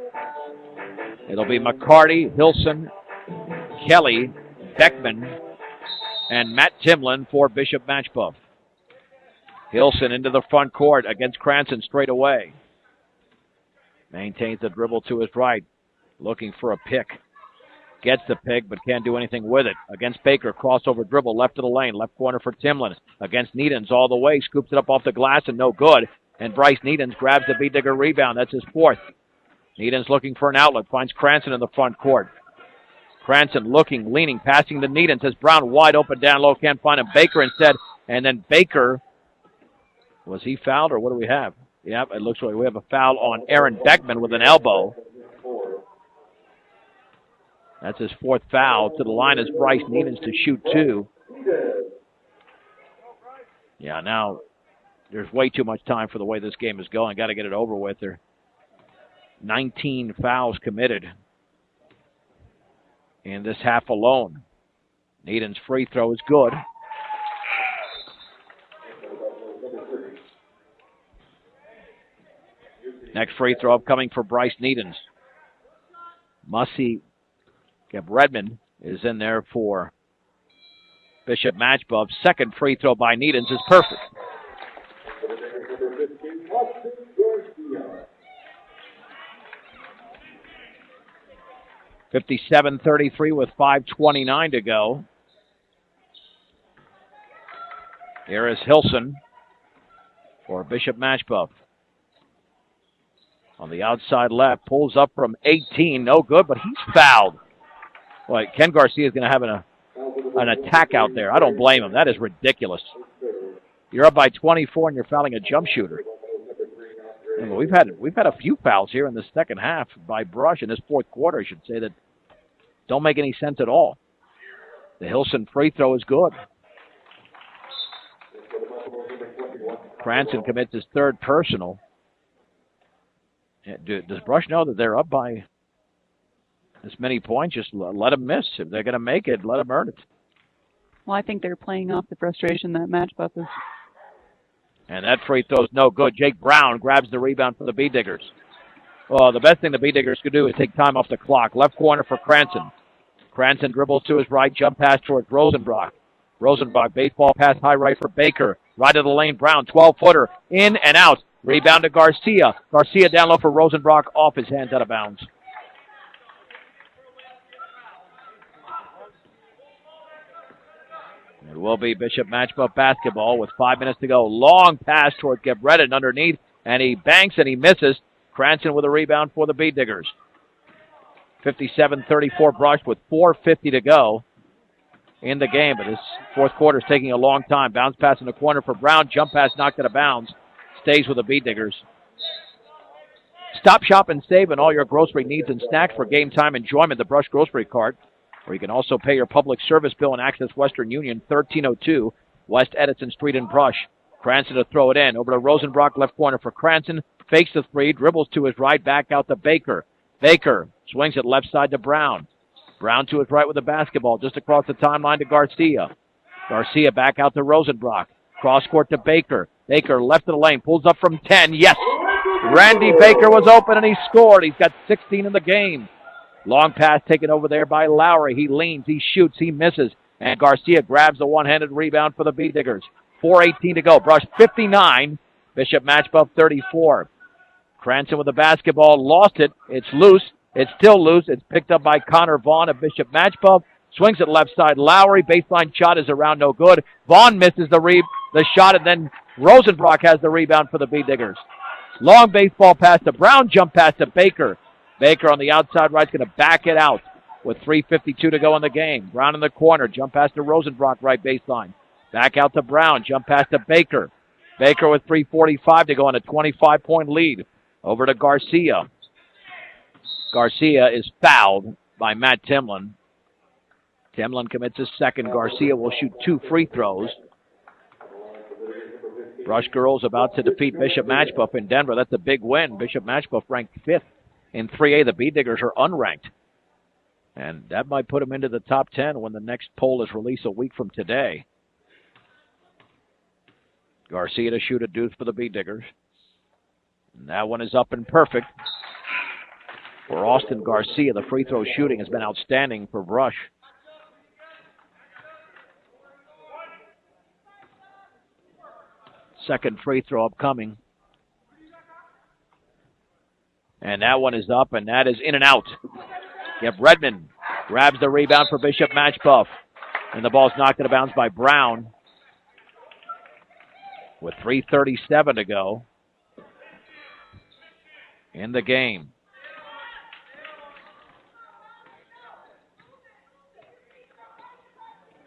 It'll be McCarty, Hilson, Kelly, Beckman, and Matt Timlin for Bishop Machebeuf. Hilson into the front court against Cranston straight away. Maintains the dribble to his right, looking for a pick. Gets the pick, but can't do anything with it. Against Baker, crossover dribble, left of the lane, left corner for Timlin. Against Needens all the way, scoops it up off the glass and no good. And Bryce Needens grabs the Beat Digger rebound. That's his 4th. Needens looking for an outlet, finds Cranston in the front court. Cranston looking, leaning, passing to Needens. Says Brown wide open down low, can't find him. Baker instead, and then Baker, was he fouled or what do we have? Yep, it looks like we have a foul on Aaron Beckman with an elbow. That's his 4th foul. To the line is Bryce Needens to shoot 2. Yeah, now there's way too much time for the way this game is going. Got to get it over with. There 19 fouls committed in this half alone. Needens' free throw is good. Next free throw upcoming for Bryce Needens. Redmond is in there for Bishop Machebeuf. Second free throw by Needens is perfect. (57-33) with 5:29 to go. Here is Hilson for Bishop Machebeuf. On the outside left, pulls up from 18, no good, but he's fouled. Boy, Ken Garcia is going to have an attack out there. I don't blame him. That is ridiculous. You're up by 24 and you're fouling a jump shooter. And we've had a few fouls here in the second half by Brush in this 4th quarter, I should say, that don't make any sense at all. The Hilson free throw is good. Cranston commits his 3rd personal. Does Brush know that they're up by this many points? Just let them miss. If they're going to make it, let them earn it. Well, I think they're playing off the frustration that Machebeuf is. And that free throw is no good. Jake Brown grabs the rebound for the Beat Diggers. Well, the best thing the Beat Diggers could do is take time off the clock. Left corner for Cranston. Cranston dribbles to his right, jump pass towards Rosenbrock. Rosenbrock, baseball pass high right for Baker. Right of the lane, Brown, 12-footer, in and out. Rebound to Garcia. Garcia down low for Rosenbrock, off his hands, out of bounds. It will be Bishop Machebeuf basketball with 5 minutes to go. Long pass toward Gebretten underneath, and he banks and he misses. Cranston with a rebound for the Bead Diggers. 57-34 Brush with 4:50 to go in the game, but this fourth quarter is taking a long time. Bounce pass in the corner for Brown. Jump pass knocked out of bounds. Stays with the Bead Diggers. Stop, shop, and save on all your grocery needs and snacks for game time enjoyment. The Brush Grocery Cart, where you can also pay your public service bill and access Western Union, 1302 West Edison Street in Brush. Cranston to throw it in. Over to Rosenbrock, left corner for Cranston. Fakes the three, dribbles to his right, back out to Baker. Baker swings it left side to Brown. Brown to his right with the basketball, just across the timeline to Garcia. Garcia back out to Rosenbrock. Cross court to Baker. Baker left of the lane, pulls up from 10. Yes! Randy Baker was open and he scored. He's got 16 in the game. Long pass taken over there by Lowry. He leans, he shoots, he misses. And Garcia grabs the one-handed rebound for the Bead Diggers. 4:18 to go. Brush 59. Bishop Machebeuf 34. Cranston with the basketball, lost it. It's loose. It's still loose. It's picked up by Connor Vaughn of Bishop Machebeuf. Swings it left side. Lowry, baseline shot is around, no good. Vaughn misses the shot, and then Rosenbrock has the rebound for the Bead Diggers. Long baseball pass to Brown, jump pass to Baker. Baker on the outside right is going to back it out with 3:52 to go in the game. Brown in the corner, jump pass to Rosenbrock, right baseline. Back out to Brown, jump pass to Baker. Baker with 3:45 to go on a 25-point lead. Over to Garcia. Garcia is fouled by Matt Timlin. Timlin commits his second. Garcia will shoot 2 free throws. Brush girls about to defeat Bishop Machebeuf in Denver. That's a big win. Bishop Machebeuf ranked 5th in 3A. The Bead Diggers are unranked. And that might put them into the top 10 when the next poll is released a week from today. Garcia to shoot a deuce for the Bead Diggers. And that one is up and perfect for Austin Garcia. The free throw shooting has been outstanding for Brush. Second free throw upcoming. And that one is up, and that is in and out. Redmond grabs the rebound for Bishop Machebeuf. And the ball's knocked out of bounds by Brown. With 3:37 to go in the game.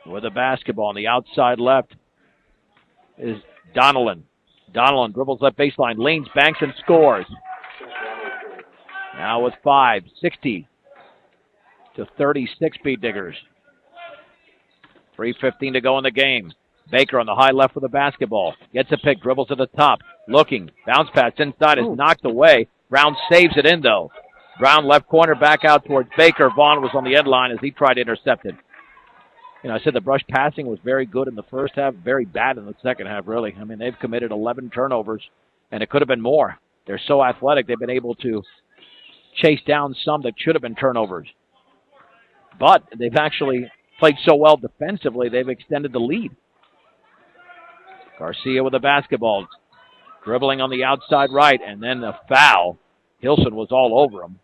With the basketball on the outside left is Donnellan. Donnellan dribbles left baseline, leans, banks, and scores. Now with 5, 60 to 36 Bead Diggers. 3:15 to go in the game. Baker on the high left with the basketball. Gets a pick, dribbles to the top. Looking, bounce pass inside is knocked away. Brown saves it in, though. Brown left corner back out towards Baker. Vaughn was on the end line as he tried to intercept it. You know, I said the Brush passing was very good in the first half, very bad in the second half, really. I mean, they've committed 11 turnovers, and it could have been more. They're so athletic, they've been able to chase down some that should have been turnovers. But they've actually played so well defensively, they've extended the lead. Garcia with the basketball, dribbling on the outside right, and then the foul. Hilson was all over him.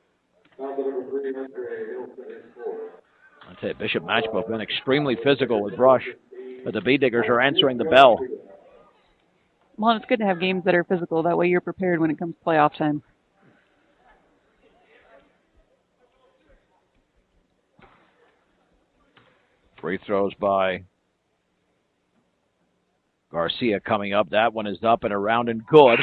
I tell you, Bishop Machebeuf been extremely physical with Brush, but the Bead Diggers are answering the bell. Well, it's good to have games that are physical. That way you're prepared when it comes to playoff time. Free throws by Garcia coming up. That one is up and around and good.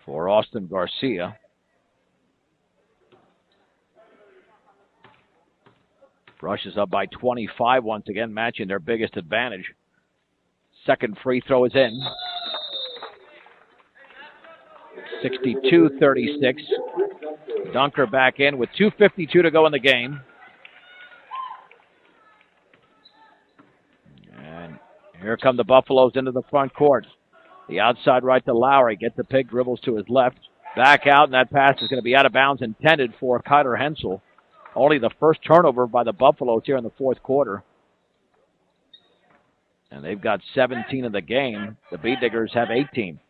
For Austin Garcia. Brush is up by 25 once again, matching their biggest advantage. Second free throw is in. 62-36. Dunker back in with 2:52 to go in the game. And here come the Buffaloes into the front court. The outside right to Lowry. Gets the pick, dribbles to his left. Back out, and that pass is going to be out of bounds, intended for Kyler Hensel. Only the first turnover by the Buffaloes here in the fourth quarter. And they've got 17 in the game. The Bee Diggers have 18.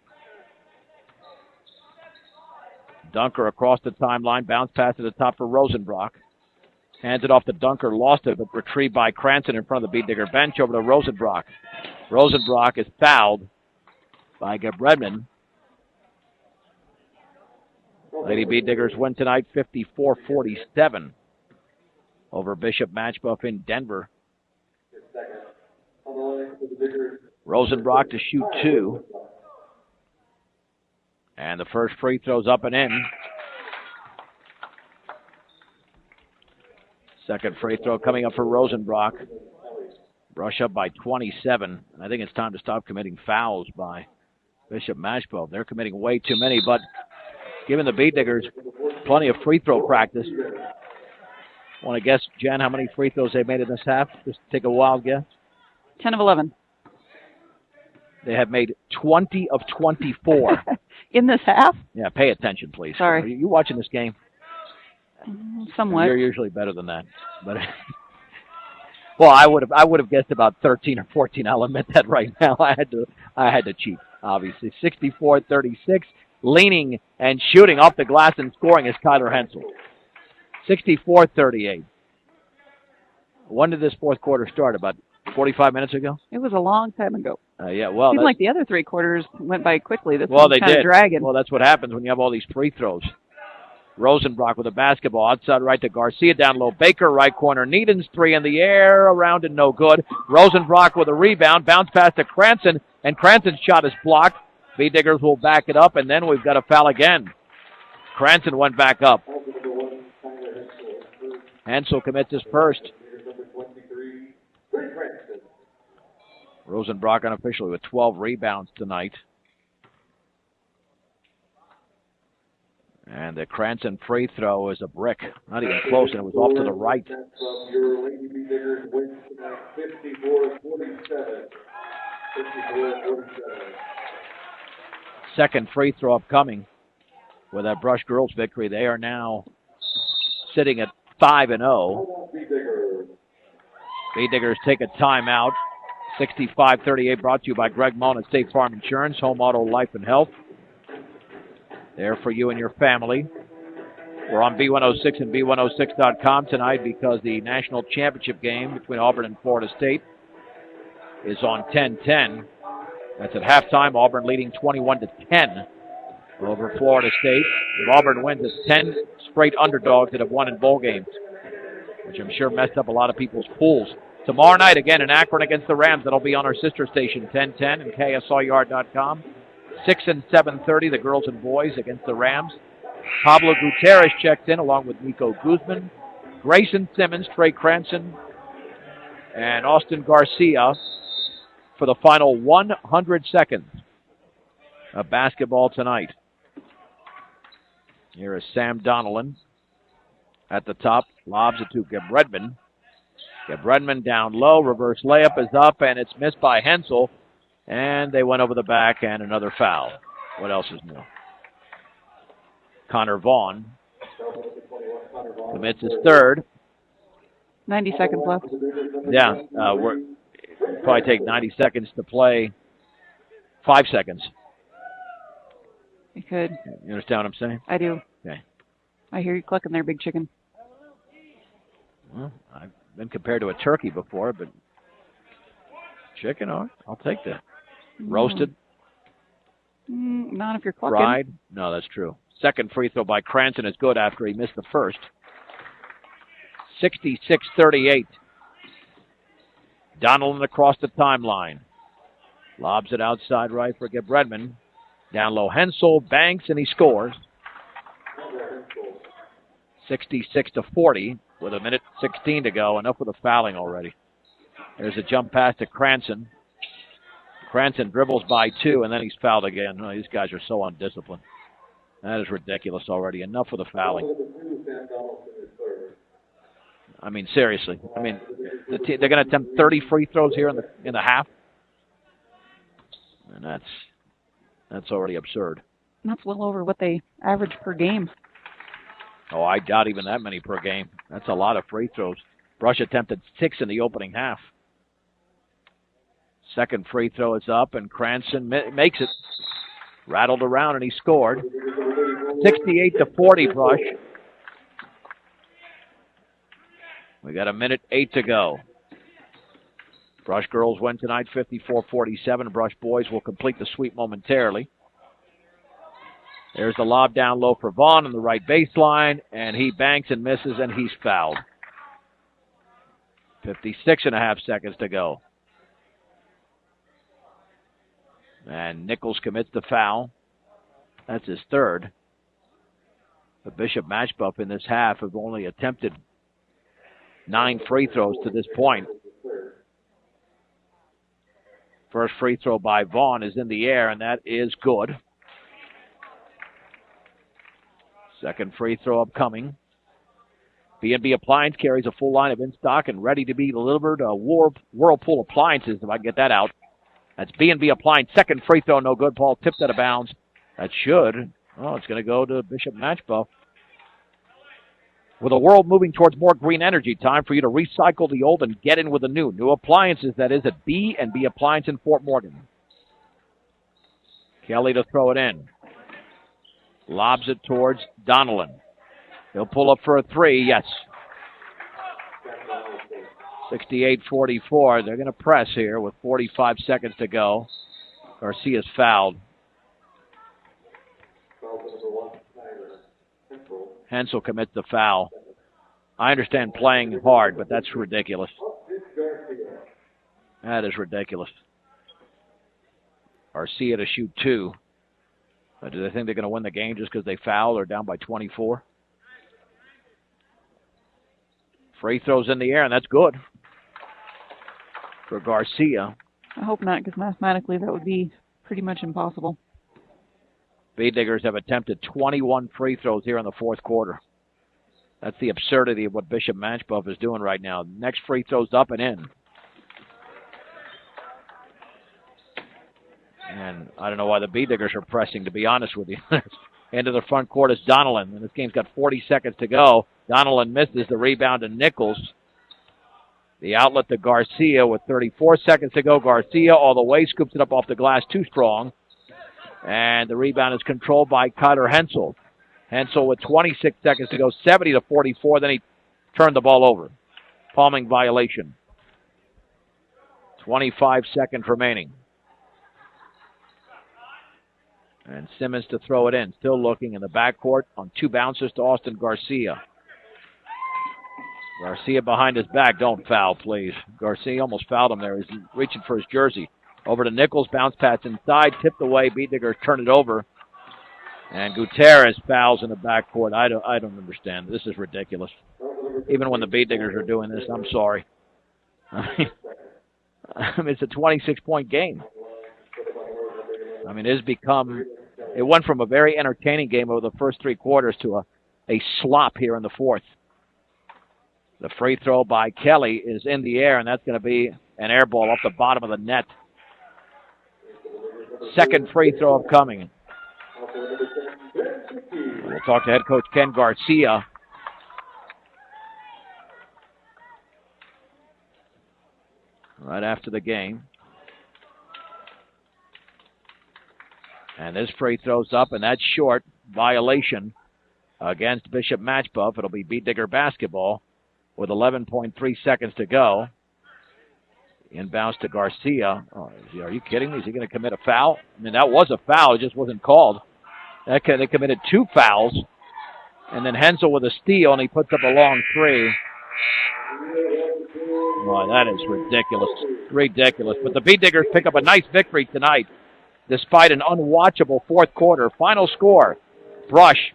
Dunker across the timeline. Bounce pass to the top for Rosenbrock. Hands it off to Dunker. Lost it, but retrieved by Cranston in front of the Bee Digger bench over to Rosenbrock. Rosenbrock is fouled by Gebredman. Lady Bee Diggers win tonight 54-47 over Bishop Machebeuf in Denver. Rosenbrock to shoot 2. And the first free throw's up and in. Second free throw coming up for Rosenbrock. Brush up by 27. And I think it's time to stop committing fouls by Bishop Machebeuf. They're committing way too many, but giving the Bee Diggers plenty of free throw practice. Want to guess, Jen, how many free throws they made in this half? Just take a wild guess. 10 of 11. They have made 20 of 24. In this half? Yeah, pay attention, please. Sorry. Are you watching this game? Somewhat. You're usually better than that. But well, I would have guessed about 13 or 14. I'll admit that right now. I had to cheat, obviously. 64-36. Leaning and shooting off the glass and scoring is Kyler Hensel. 64-38. When did this fourth quarter start? About 45 minutes ago? It was a long time ago. Yeah, well, it seemed like the other 3 quarters went by quickly. This well, one's they kind did. of dragging. Well, that's what happens when you have all these free throws. Rosenbrock with a basketball outside right to Garcia, down low. Baker, right corner. Needham's 3 in the air, around and no good. Rosenbrock with a rebound, bounce pass to Cranston, and Cranston's shot is blocked. Bee Diggers will back it up, and then we've got a foul again. Cranston went back up. Hensel commits his first. Rosenbrock unofficially with 12 rebounds tonight. And the Cranston free throw is a brick. Not even close, and it was off to the right. Second free throw upcoming. With that Brush Girls victory, they are now sitting at 5-0. Bee Diggers take a timeout. 65-38 brought to you by Greg Mullen at State Farm Insurance, Home Auto, Life and Health. There for you and your family. We're on B106 and B106.com tonight because the national championship game between Auburn and Florida State is on 10-10. That's at halftime. Auburn leading 21-10 over Florida State. If Auburn wins, it's 10 straight underdogs that have won in bowl games, which I'm sure messed up a lot of people's pools. Tomorrow night, again, in Akron against the Rams. That'll be on our sister station, 1010 and KSLR.com. 6 and 7:30, the girls and boys against the Rams. Pablo Gutierrez checked in along with Nico Guzman, Grayson Simmons, Trey Cranston, and Austin Garcia for the final 100 seconds of basketball tonight. Here is Sam Donnellan at the top, lobs it to Gebredman. Gebredman down low, reverse layup is up, and it's missed by Hensel. And they went over the back, and another foul. What else is new? Connor Vaughn commits his third. 90 seconds left. Yeah, we're probably take 90 seconds to play. 5 seconds. You could. You understand what I'm saying? I do. Okay. I hear you clucking there, big chicken. Well, I've been compared to a turkey before, but chicken, I'll take that. Roasted? Not if you're clucking. Fried? No, that's true. Second free throw by Cranston is good after he missed the first. 66-38. Donnellan across the timeline. Lobs it outside right for Gebredman. Down low, Hensel banks, and he scores. 66-40 with 1:16 to go. Enough with the fouling already. There's a jump pass to Cranston. Cranston dribbles by 2, and then he's fouled again. Oh, these guys are so undisciplined. That is ridiculous already. Enough with the fouling. I mean, seriously. I mean, they're going to attempt 30 free throws here in the half, and that's already absurd. That's well over what they average per game. Oh, I doubt even that many per game. That's a lot of free throws. Brush attempted 6 in the opening half. Second free throw is up, and Cranston makes it. Rattled around, and he scored. 68-40, Brush. We got 1:08 to go. Brush girls win tonight, 54-47. Brush boys will complete the sweep momentarily. There's the lob down low for Vaughn on the right baseline, and he banks and misses, and he's fouled. 56.5 seconds to go. And Nichols commits the foul. That's his third. The Bishop Machebeuf in this half have only attempted 9 free throws to this point. First free throw by Vaughn is in the air, and that is good. Second free throw upcoming. B&B Appliance carries a full line of in-stock and ready-to-be delivered Whirlpool appliances, if I can get that out. That's B&B Appliance. Second free throw, no good. Paul tipped out of bounds. That should. Oh, it's going to go to Bishop Machebeuf. With the world moving towards more green energy, time for you to recycle the old and get in with the new. New appliances, that is, at B&B Appliance in Fort Morgan. Kelly to throw it in. Lobs it towards Donnellan. He'll pull up for a three, yes. 68-44. They're going to press here with 45 seconds to go. Garcia's fouled. Hensel commits the foul. I understand playing hard, but that's ridiculous. That is ridiculous. Garcia to shoot 2. Do they think they're going to win the game just because they foul or down by 24? Free throws in the air, and that's good for Garcia. I hope not, because mathematically that would be pretty much impossible. B-Diggers have attempted 21 free throws here in the fourth quarter. That's the absurdity of what Bishop Machebeuf is doing right now. Next free throw's up and in. And I don't know why the B-Diggers are pressing, to be honest with you. Into the front court is Donnellan, and this game's got 40 seconds to go. Donnellan misses the rebound to Nichols. The outlet to Garcia with 34 seconds to go. Garcia all the way, scoops it up off the glass, too strong. And the rebound is controlled by Cutter Hensel. Hensel with 26 seconds to go, 70-44. Then he turned the ball over. Palming violation. 25 seconds remaining. And Simmons to throw it in. Still looking in the backcourt on 2 bounces to Austin Garcia. Garcia behind his back. Don't foul, please. Garcia almost fouled him there. He's reaching for his jersey. Over to Nichols. Bounce pass inside. Tipped away. B-Diggers turn it over. And Gutierrez fouls in the backcourt. I don't understand. This is ridiculous. Even when the B-Diggers are doing this, I'm sorry. I mean, it's a 26-point game. I mean, it went from a very entertaining game over the first 3 quarters to a slop here in the fourth. The free throw by Kelly is in the air, and that's going to be an air ball off the bottom of the net. Second free throw upcoming. We'll talk to head coach Ken Garcia. Right after the game. And this free throw's up, and that's short. Violation against Bishop Machebeuf. It'll be B-Digger basketball with 11.3 seconds to go. Inbounds to Garcia. Oh, are you kidding me? Is he going to commit a foul? I mean, that was a foul. It just wasn't called. They committed 2 fouls. And then Hensel with a steal, and he puts up a long 3. Oh, that is ridiculous. Ridiculous. But the B-Diggers pick up a nice victory tonight, despite an unwatchable fourth quarter. Final score, Brush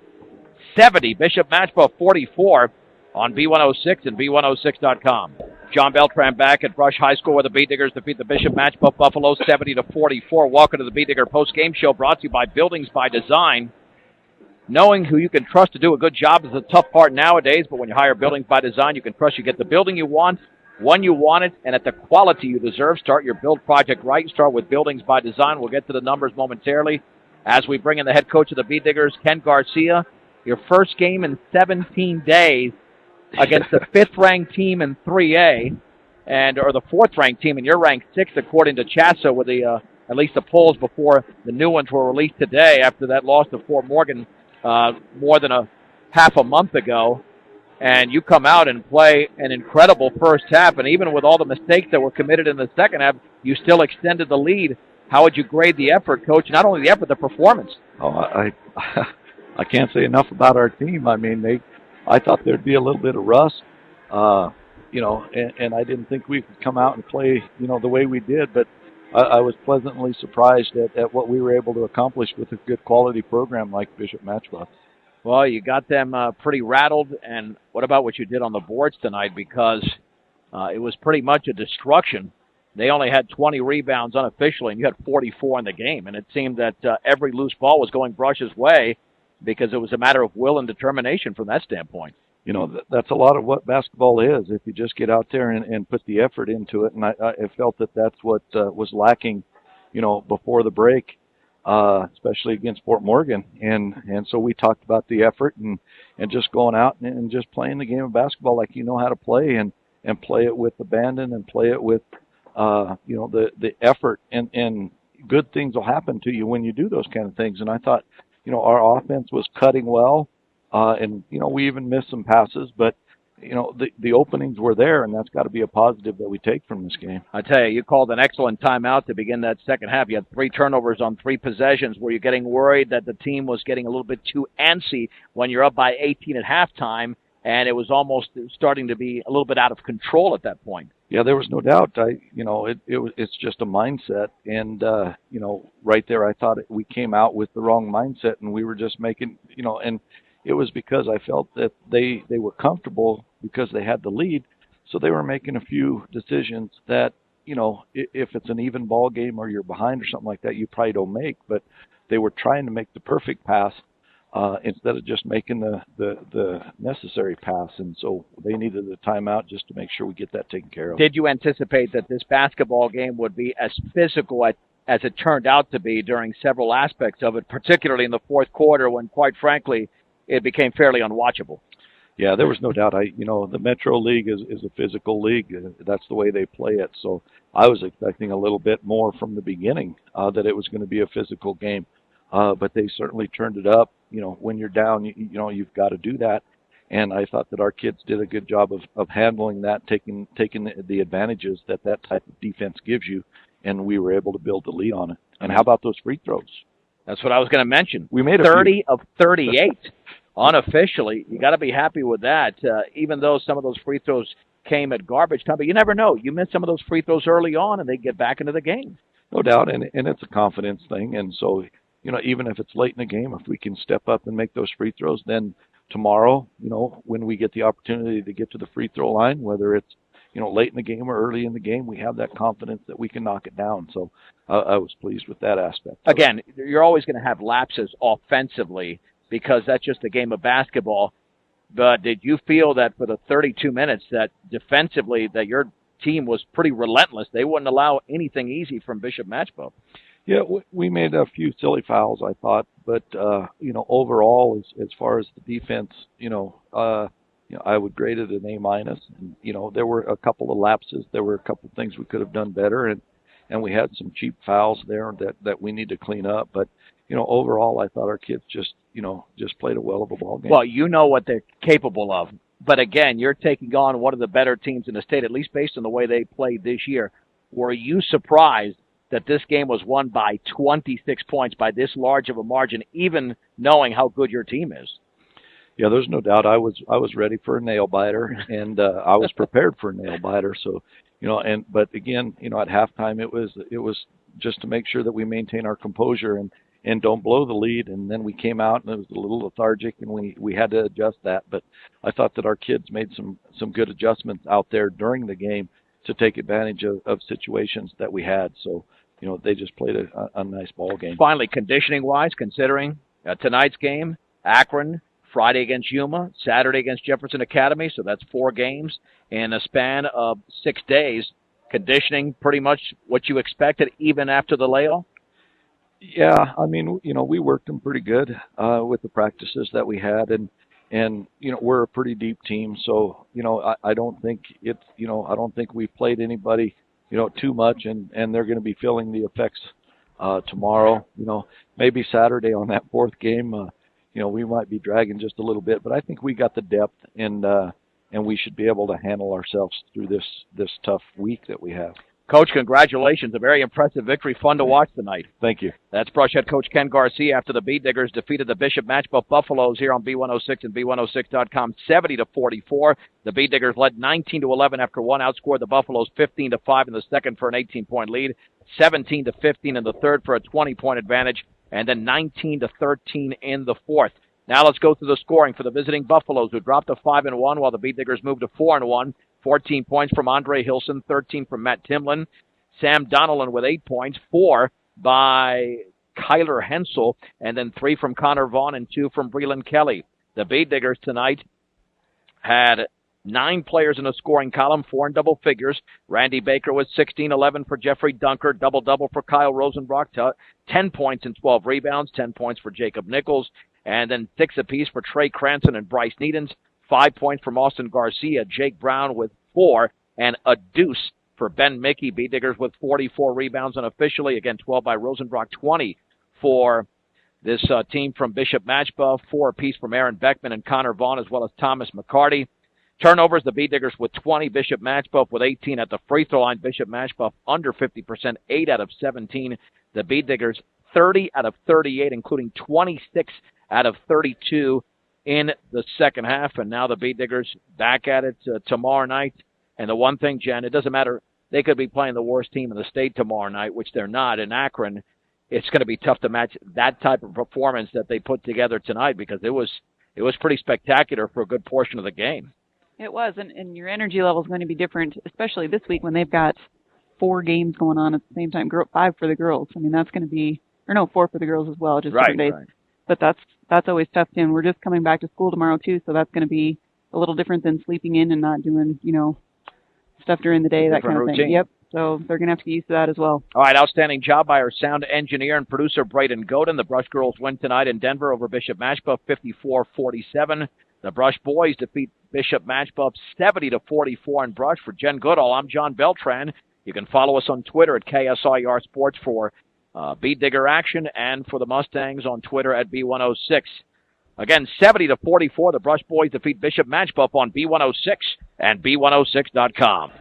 70, Bishop Machebeuf 44 on B106 and B106.com. John Beltran back at Brush High School where the B-Diggers defeat the Bishop Machebeuf Buffalo 70-44. Welcome to the B-Digger post-game show brought to you by Buildings by Design. Knowing who you can trust to do a good job is a tough part nowadays, but when you hire Buildings by Design, you can trust you get the building you want, when you want it, and at the quality you deserve. Start your build project right. Start with Buildings by Design. We'll get to the numbers momentarily as we bring in the head coach of the B-Diggers, Ken Garcia. your first game in 17 days against the fifth-ranked team in 3A, or the fourth-ranked team, and you're ranked sixth according to Chasso with the at least the polls before the new ones were released today after that loss to Fort Morgan more than a half a month ago. And you come out and play an incredible first half, and even with all the mistakes that were committed in the second half, you still extended the lead. How would you grade the effort, Coach? Not only the effort, the performance. Oh, I can't say enough about our team. I mean, I thought there'd be a little bit of rust, and I didn't think we could come out and play, the way we did. But I was pleasantly surprised at what we were able to accomplish with a good quality program like Bishop Machebeuf. Well, you got them pretty rattled. And what about what you did on the boards tonight? Because it was pretty much a destruction. They only had 20 rebounds unofficially, and you had 44 in the game. And it seemed that every loose ball was going Brush's way because it was a matter of will and determination from that standpoint. That's a lot of what basketball is, if you just get out there and put the effort into it. And I felt that that's what was lacking, before the break, especially against Fort Morgan. And so we talked about the effort and just going out and just playing the game of basketball like you know how to play, and play it with abandon and play it with, the effort. And good things will happen to you when you do those kind of things. And I thought, our offense was cutting well. And we even missed some passes, but the openings were there, and that's got to be a positive that we take from this game. I tell you called an excellent timeout to begin that second half. You had 3 turnovers on 3 possessions. Were you getting worried that the team was getting a little bit too antsy when you're up by 18 at halftime, and it was almost starting to be a little bit out of control at that point? Yeah, there was no doubt. It's just a mindset, and right there, I thought we came out with the wrong mindset, and we were just making, and it was because I felt that they were comfortable because they had the lead, so they were making a few decisions that, if it's an even ball game or you're behind or something like that, you probably don't make. But they were trying to make the perfect pass instead of just making the necessary pass, and so they needed a timeout just to make sure we get that taken care of. Did you anticipate that this basketball game would be as physical as it turned out to be during several aspects of it, particularly in the fourth quarter when, quite frankly, it became fairly unwatchable? Yeah, there was no doubt. The Metro League is a physical league. That's the way they play it. So I was expecting a little bit more from the beginning, that it was going to be a physical game. But they certainly turned it up. When you're down, you've got to do that. And I thought that our kids did a good job of handling that, taking the advantages that type of defense gives you, and we were able to build the lead on it. And how about those free throws? That's what I was going to mention. We made 30 of 38 unofficially. You got to be happy with that, even though some of those free throws came at garbage time. But you never know. You miss some of those free throws early on, and they get back into the game. No doubt, and it's a confidence thing. And so, even if it's late in the game, if we can step up and make those free throws, then tomorrow, when we get the opportunity to get to the free throw line, whether it's, late in the game or early in the game, we have that confidence that we can knock it down. So I was pleased with that aspect. Again, you're always going to have lapses offensively because that's just a game of basketball. But did you feel that for the 32 minutes that defensively that your team was pretty relentless? They wouldn't allow anything easy from Bishop Machebeuf. Yeah, we made a few silly fouls, I thought, but overall, as far as the defense, I would grade it an A-. And there were a couple of lapses, there were a couple of things we could have done better, and we had some cheap fouls there that we need to clean up. But overall, I thought our kids just played a well of a ball game. Well, you know what they're capable of, but again, you're taking on one of the better teams in the state, at least based on the way they played this year. Were you surprised that this game was won by 26 points by this large of a margin, even knowing how good your team is? Yeah, there's no doubt. I was ready for a nail biter, and I was prepared for a nail biter. So, but again, at halftime, it was just to make sure that we maintain our composure and don't blow the lead. And then we came out and it was a little lethargic, and we had to adjust that. But I thought that our kids made some good adjustments out there during the game to take advantage of situations that we had. So, they just played a nice ball game. Finally, conditioning-wise, considering tonight's game, Akron, Friday against Yuma, Saturday against Jefferson Academy, so that's 4 games in a span of 6 days. Conditioning pretty much what you expected even after the layoff? Yeah, I mean, we worked them pretty good with the practices that we had, and we're a pretty deep team, so I don't think I don't think we played anybody too much, and they're going to be feeling the effects tomorrow. Maybe Saturday on that fourth game, we might be dragging just a little bit, but I think we got the depth, and we should be able to handle ourselves through this tough week that we have. Coach, congratulations. A very impressive victory. Fun to watch tonight. Thank you. That's Brush head coach Ken Garcia after the Bee Diggers defeated the Bishop Machebeuf Buffaloes here on B106 and B106.com 70-44. The Bee Diggers led 19-11 after one, outscored the Buffaloes 15-5 in the second for an 18-point lead, 17-15 in the third for a 20-point advantage, and then 19-13 in the fourth. Now let's go through the scoring for the visiting Buffaloes, who dropped to 5-1 while the Bee Diggers moved to 4-1. 14 points from Andre Hilson, 13 from Matt Timlin. Sam Donnellan with 8 points, 4 by Kyler Hensel, and then 3 from Connor Vaughn and 2 from Breland Kelly. The Bee Diggers tonight had 9 players in the scoring column, 4 in double figures. Randy Baker with 16, 11 for Jeffrey Dunker, double-double for Kyle Rosenbrock, 10 points and 12 rebounds, 10 points for Jacob Nichols, and then 6 apiece for Trey Cranston and Bryce Needens. 5 points from Austin Garcia, Jake Brown with 4, and a deuce for Ben Mickey. Bee Diggers with 44 rebounds unofficially. Again, 12 by Rosenbrock, 20 for this team from Bishop Machebeuf. 4 apiece from Aaron Beckman and Connor Vaughn, as well as Thomas McCarty. Turnovers, the Bee Diggers with 20, Bishop Machebeuf with 18 at the free throw line. Bishop Machebeuf under 50%, 8 out of 17. The Bee Diggers 30 out of 38, including 26 out of 32 in the second half, and now the Bee Diggers back at it tomorrow night. And the one thing, Jen, it doesn't matter. They could be playing the worst team in the state tomorrow night, which they're not in Akron. It's going to be tough to match that type of performance that they put together tonight, because it was pretty spectacular for a good portion of the game. It was, and your energy level is going to be different, especially this week when they've got 4 games going on at the same time, 5 for the girls. I mean, that's going to be, 4 for the girls as well, just different days. Right. But that's always tough, Tim. We're just coming back to school tomorrow, too, so that's going to be a little different than sleeping in and not doing, stuff during the day, that kind of routine. thing. Yep, so they're going to have to get used to that as well. All right, outstanding job by our sound engineer and producer, Braden Godin. The Brush girls win tonight in Denver over Bishop Machebeuf, 54-47. The Brush boys defeat Bishop Machebeuf 70-44 in Brush. For Jen Goodall, I'm John Beltran. You can follow us on Twitter at KSIR Sports for Bee Digger action, and for the Mustangs on Twitter at B106. Again, 70-44, the Brush boys defeat Bishop Machebeuf on B106 and B106.com.